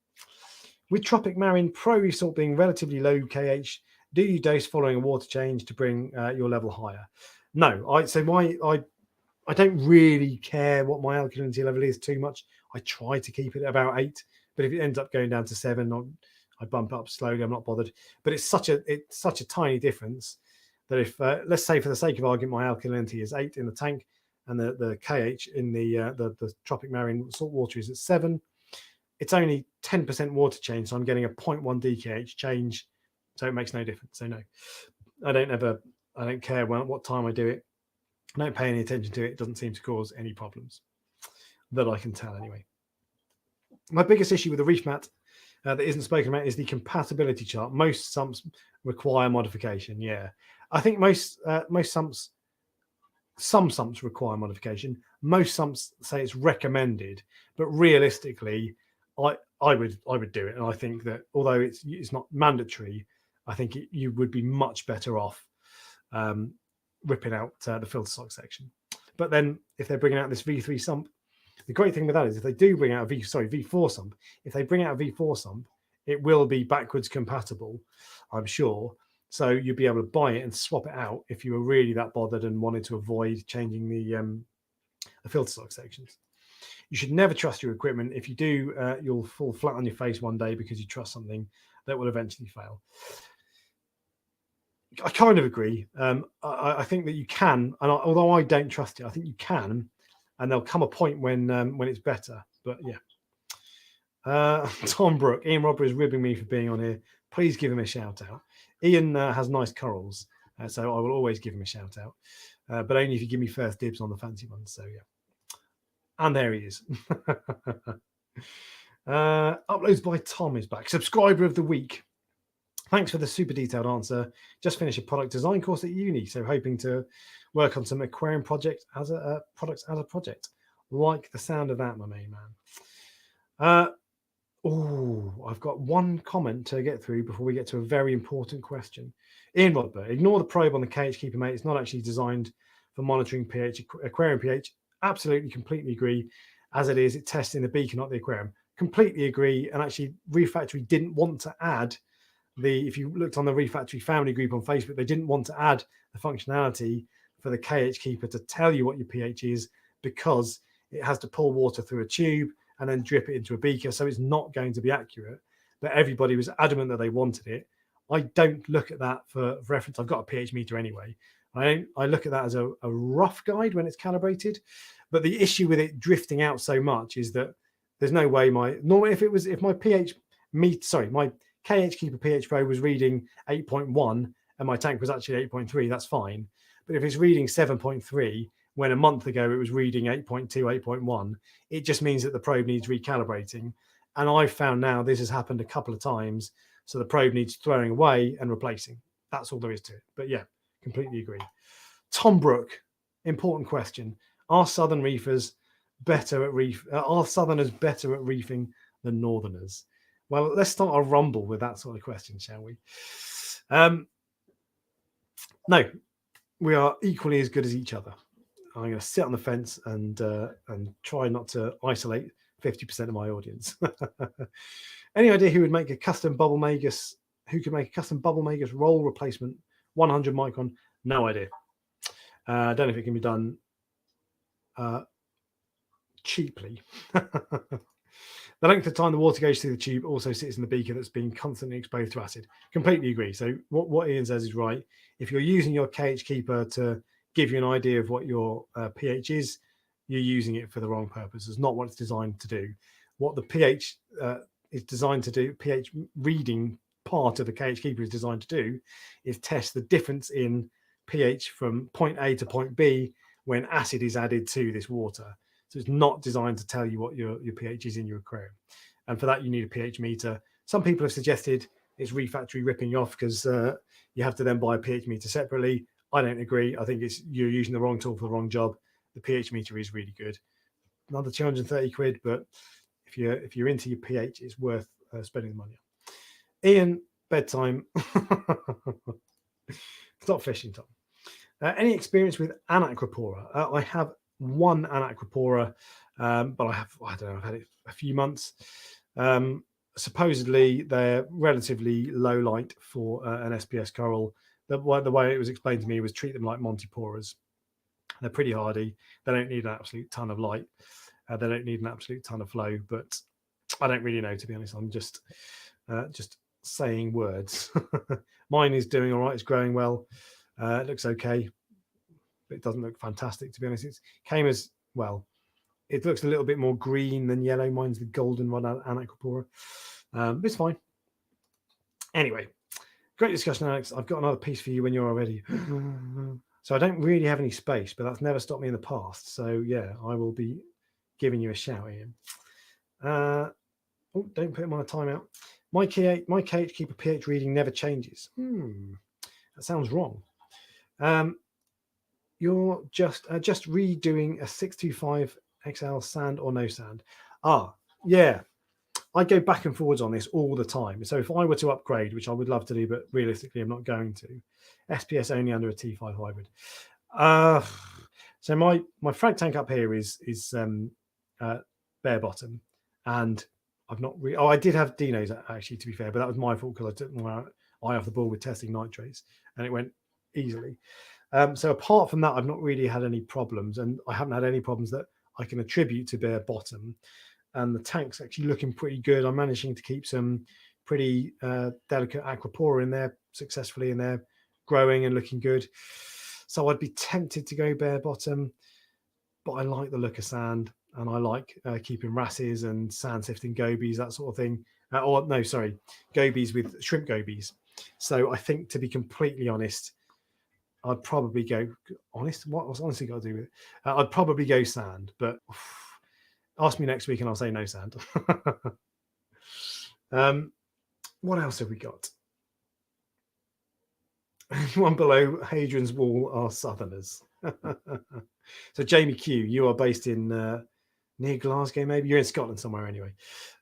With Tropic Marine Pro Reef Salt being relatively low KH, do you dose following a water change to bring your level higher? No, I don't really care what my alkalinity level is too much. I try to keep it at about 8, but if it ends up going down to 7, I bump up slowly. I'm not bothered. But it's such a tiny difference that if let's say for the sake of argument, my alkalinity is 8 in the tank, and the KH in the Tropic Marine salt water is at 7. It's only 10% water change, so I'm getting a 0.1 DKH change, so it makes no difference. So no, I don't care what time I do it. I don't pay any attention to it. It doesn't seem to cause any problems that I can tell anyway. My biggest issue with the reef mat that isn't spoken about is the compatibility chart. Most sumps require modification. Yeah, I think some sumps require modification. Most sumps say it's recommended, but realistically, I would do it. And I think that although it's not mandatory, I think you would be much better off ripping out the filter sock section. But then if they're bringing out this V3 sump, the great thing with that is if they do bring out a V4 sump, if they bring out a V4 sump, it will be backwards compatible, I'm sure. So you'll be able to buy it and swap it out if you were really that bothered and wanted to avoid changing the filter sock sections. You should never trust your equipment. If you do, you'll fall flat on your face one day because you trust something that will eventually fail. I kind of agree. I think that you can, and although I don't trust it, I think you can, and there'll come a point when it's better. But yeah. Tom Brook, Ian Robber is ribbing me for being on here. Please give him a shout out. Ian has nice corals, so I will always give him a shout out, but only if you give me first dibs on the fancy ones. So yeah. And there he is. Uploads by Tom is back. Subscriber of the week. Thanks for the super detailed answer. Just finished a product design course at uni, so hoping to work on some aquarium project as a project. Like the sound of that, my main man. I've got one comment to get through before we get to a very important question. Ian Rodber, ignore the probe on the KH Keeper, mate. It's not actually designed for monitoring pH, aquarium pH. Absolutely, completely agree. As it is, it tests in the beaker, not the aquarium. Completely agree. And actually, Reef Factory didn't want to add if you looked on the Reef Factory family group on Facebook, they didn't want to add the functionality for the KH Keeper to tell you what your pH is, because it has to pull water through a tube and then drip it into a beaker. So it's not going to be accurate. But everybody was adamant that they wanted it. I don't look at that for reference. I've got a pH meter anyway. I look at that as a rough guide when it's calibrated. But the issue with it drifting out so much is that there's no way my KH Keeper pH probe was reading 8.1 and my tank was actually 8.3, that's fine. But if it's reading 7.3 when a month ago it was reading 8.2, 8.1, it just means that the probe needs recalibrating. And I've found now this has happened a couple of times, so the probe needs throwing away and replacing. That's all there is to it. But yeah, completely agree. Tom Brook, important question. Are southern reefers better at are southerners better at reefing than northerners? Well, let's start a rumble with that sort of question, shall we? No, we are equally as good as each other. I'm going to sit on the fence and try not to isolate 50% of my audience. Any idea who would make a custom bubble magus? Who could make a custom bubble magus roll replacement 100 micron? No idea. I don't know if it can be done cheaply. The length of time the water goes through the tube also sits in the beaker that's being constantly exposed to acid. Completely agree. So what Ian says is right. If you're using your KH Keeper to give you an idea of what your pH is, you're using it for the wrong purpose. It's not what it's designed to do. What the pH is designed to do, pH reading part of the KH Keeper is designed to do, is test the difference in pH from point A to point B when acid is added to this water. So it's not designed to tell you what your pH is in your aquarium. And for that, you need a pH meter. Some people have suggested it's refractory ripping you off because you have to then buy a pH meter separately. I don't agree. I think you're using the wrong tool for the wrong job. The pH meter is really good. Another 230 quid, but if you're into your pH, it's worth spending the money on. Ian, bedtime. Stop fishing, Tom. Any experience with Anacropora? I have one Anacropora, but I've had it a few months. Supposedly they're relatively low light for an SPS coral. The way it was explained to me was treat them like Montiporas. They're pretty hardy. They don't need an absolute ton of light. They don't need an absolute ton of flow, but I don't really know, to be honest. I'm just saying words. Mine is doing all right. It's growing well. It looks okay. It doesn't look fantastic, to be honest. It came as well. It looks a little bit more green than yellow. Mine's the golden one, Anacropora. But it's fine. Anyway, great discussion, Alex. I've got another piece for you when you're ready. So I don't really have any space, but that's never stopped me in the past. So yeah, I will be giving you a shout, Ian. Oh, don't put him on a timeout. My KH keeper pH reading never changes. That sounds wrong. You're just redoing a 625 XL sand or no sand. Yeah. I go back and forwards on this all the time. So if I were to upgrade, which I would love to do, but realistically I'm not going to, SPS only under a T5 hybrid. So my frag tank up here is bare bottom, and I've not really. I did have Dinos actually, to be fair, but that was my fault because I took my eye off the ball with testing nitrates, and it went easily. So apart from that, I've not really had any problems, and I haven't had any problems that I can attribute to bare bottom. And the tank's actually looking pretty good. I'm managing to keep some pretty delicate Aquapora in there successfully, in there growing and looking good. So I'd be tempted to go bare bottom, but I like the look of sand, and I like keeping wrasses and sand sifting gobies, that sort of thing. Gobies with shrimp gobies. So I think, to be completely honest, I'd probably go honest. What's honestly got to do with it? I'd probably go sand, but ask me next week and I'll say no sand. What else have we got? One below Hadrian's Wall are Southerners. So Jamie Q, you are based in near Glasgow, maybe you're in Scotland somewhere anyway.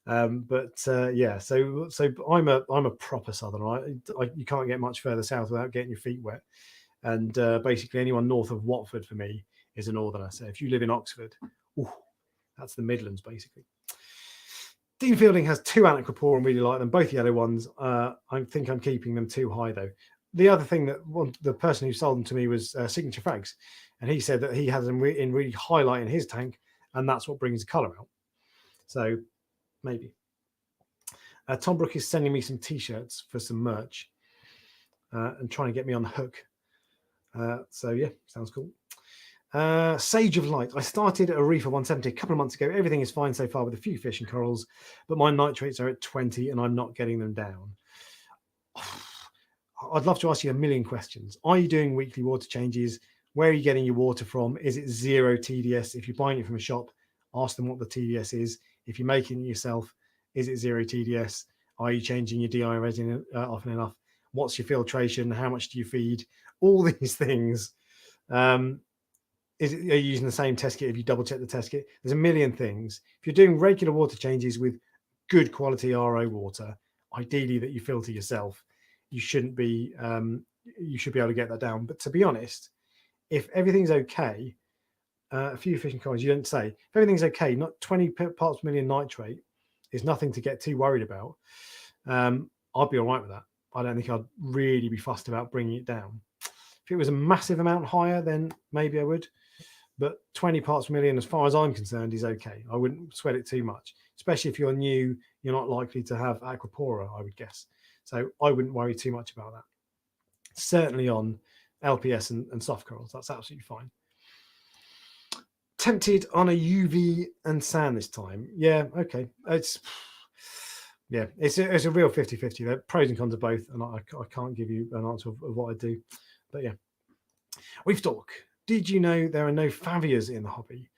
Yeah, so I'm a proper Southerner. You can't get much further south without getting your feet wet. And basically anyone north of Watford for me is a Northerner. So if you live in Oxford, that's the Midlands basically. Dean Fielding has two Anacropora and really like them, both yellow ones. I think I'm keeping them too high though. The other thing that the person who sold them to me was Signature Frags, and he said that he has them in really highlight in his tank, and that's what brings the colour out. So maybe. Tom Brook is sending me some t-shirts for some merch and trying to get me on the hook. So yeah, sounds cool. Sage of Light. I started a Reefer 170 a couple of months ago. Everything is fine so far with a few fish and corals, but my nitrates are at 20 and I'm not getting them down. I'd love to ask you a million questions. Are you doing weekly water changes? Where are you getting your water from? Is it zero TDS? If you're buying it from a shop, ask them what the TDS is. If you're making it yourself, is it zero TDS? Are you changing your DI resin often enough? What's your filtration? How much do you feed? All these things. Are you using the same test kit? If you double check the test kit, there's a million things. If you're doing regular water changes with good quality RO water, ideally that you filter yourself, you shouldn't be. You should be able to get that down. But to be honest, if everything's okay, a few fishing corals, you don't say. If everything's okay, not 20 parts per million nitrate is nothing to get too worried about. I'd be all right with that. I don't think I'd really be fussed about bringing it down. If it was a massive amount higher, then maybe I would. But 20 parts per million, as far as I'm concerned, is okay. I wouldn't sweat it too much, especially if you're new. You're not likely to have Aquapora, I would guess. So I wouldn't worry too much about that. Certainly on LPS and soft corals, that's absolutely fine. Tempted on a UV and sand this time. Yeah, okay. It's a real 50-50. There are pros and cons of both, and I can't give you an answer of what I do. But yeah. Reef Talk. Did you know there are no favias in the hobby?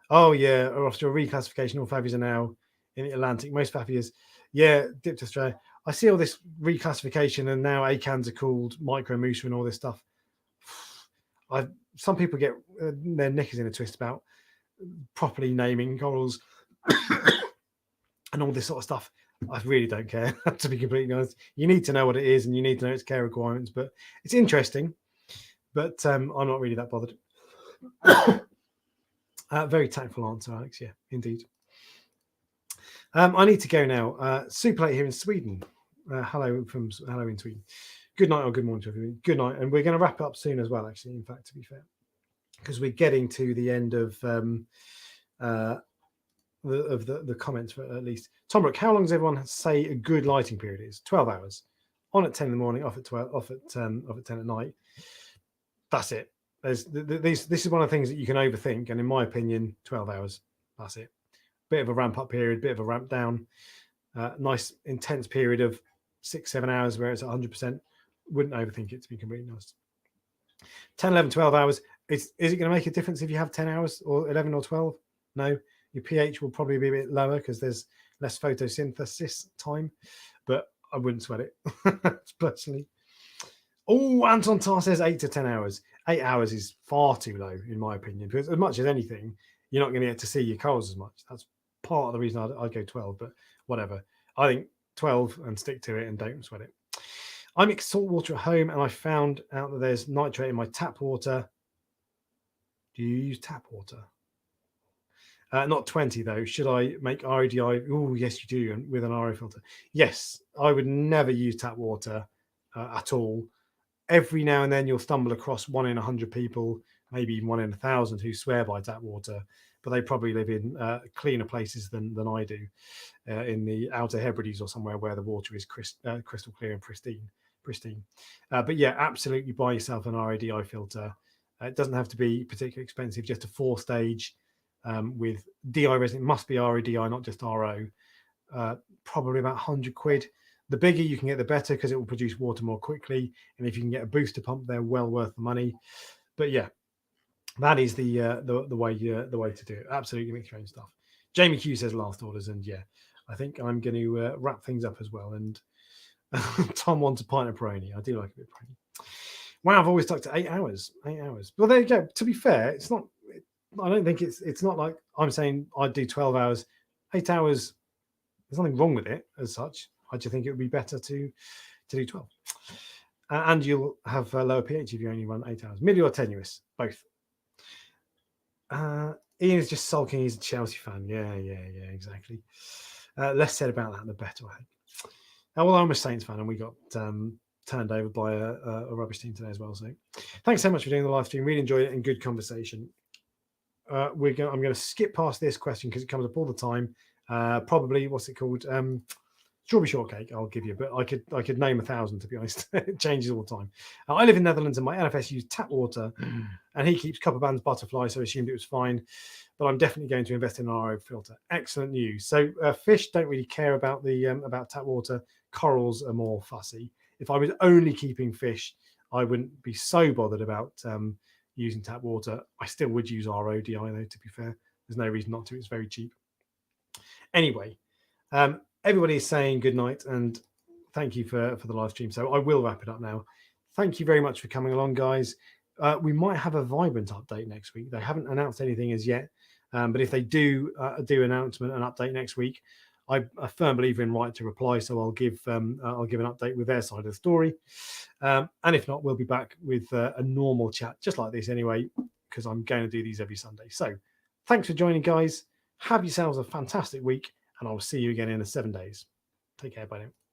Oh yeah, after a reclassification, all favias are now in the Atlantic. Most favias, Yeah, dipped Australia. I see all this reclassification, and now acans are called micro musa and all this stuff. Some people get their knickers in a twist about properly naming corals and all this sort of stuff. I really don't care, to be completely honest. You need to know what it is, and you need to know its care requirements. But it's interesting. But I'm not really that bothered. Very tactful answer, Alex. Yeah, indeed. I need to go now. Super late here in Sweden. Hello in Sweden. Good night or good morning to everybody. Good night, and we're going to wrap up soon as well. Actually, in fact, to be fair, because we're getting to the end of the comments for at least. Tom Rook, how long does everyone say a good lighting period is? 12 hours. On at 10 in the morning, off at 12, off at 10 at night. That's it. This is one of the things that you can overthink, and in my opinion, 12 hours. That's it. Bit of a ramp up period, bit of a ramp down. Nice intense period of 6-7 hours where it's 100%. Wouldn't overthink it, to be completely honest. 10, 11, 12 hours. Is it going to make a difference if you have 10 hours or 11 or 12? No. Your pH will probably be a bit lower because there's less photosynthesis time, but I wouldn't sweat it personally. Oh, Anton Tar says 8 to 10 hours. 8 hours is far too low, in my opinion, because as much as anything, you're not going to get to see your corals as much. That's part of the reason I'd go 12, but whatever. I think 12 and stick to it and don't sweat it. I mix salt water at home and I found out that there's nitrate in my tap water. Do you use tap water? Not 20 though. Should I make RODI? Oh, yes, you do, and with an RO filter. Yes, I would never use tap water at all. Every now and then you'll stumble across 1 in 100 people, maybe even 1 in 1,000 who swear by tap water, but they probably live in cleaner places than I do, in the Outer Hebrides or somewhere where the water is crystal clear and pristine. But yeah, absolutely buy yourself an RODI filter. It doesn't have to be particularly expensive, just a 4-stage with DI resin. It must be RODI, not just RO. Probably about 100 quid. The bigger you can get, the better, because it will produce water more quickly. And if you can get a booster pump, they're well worth the money. But yeah, that is the way to do it. Absolutely mix your own stuff. Jamie Q says last orders, and yeah, I think I'm going to wrap things up as well. And Tom wants a pint of Peroni. I do like a bit of Peroni. Wow, I've always stuck to 8 hours. 8 hours. Well, there you go. To be fair, it's not. I don't think it's not like I'm saying I'd do 12 hours. 8 hours. There's nothing wrong with it as such. I just think it would be better to do 12. And you'll have a lower pH if you only run 8 hours. Milly or tenuous, both. Ian is just sulking. He's a Chelsea fan. Yeah, exactly. Less said about that, the better, I think. Well, I'm a Saints fan, and we got turned over by a rubbish team today as well. So thanks so much for doing the live stream. Really enjoyed it and good conversation. I'm going to skip past this question because it comes up all the time. Probably, what's it called? Strawberry shortcake, I'll give you, but I could name 1,000, to be honest. It changes all the time. I live in Netherlands and my LFS use tap water, and he keeps copper bands butterfly, so I assumed it was fine. But I'm definitely going to invest in an RO filter. Excellent news. So fish don't really care about the about tap water. Corals are more fussy. If I was only keeping fish, I wouldn't be so bothered about using tap water. I still would use RODI though, to be fair. There's no reason not to. It's very cheap. Anyway, everybody is saying good night and thank you for the live stream. So I will wrap it up now. Thank you very much for coming along, guys. We might have a Vibrant update next week. They haven't announced anything as yet, but if they do announcement and update next week, I'm a firm believer in right to reply, so I'll give an update with their side of the story. And if not, we'll be back with a normal chat, just like this anyway, because I'm going to do these every Sunday. So thanks for joining, guys. Have yourselves a fantastic week, and I'll see you again in 7 days. Take care. Bye now.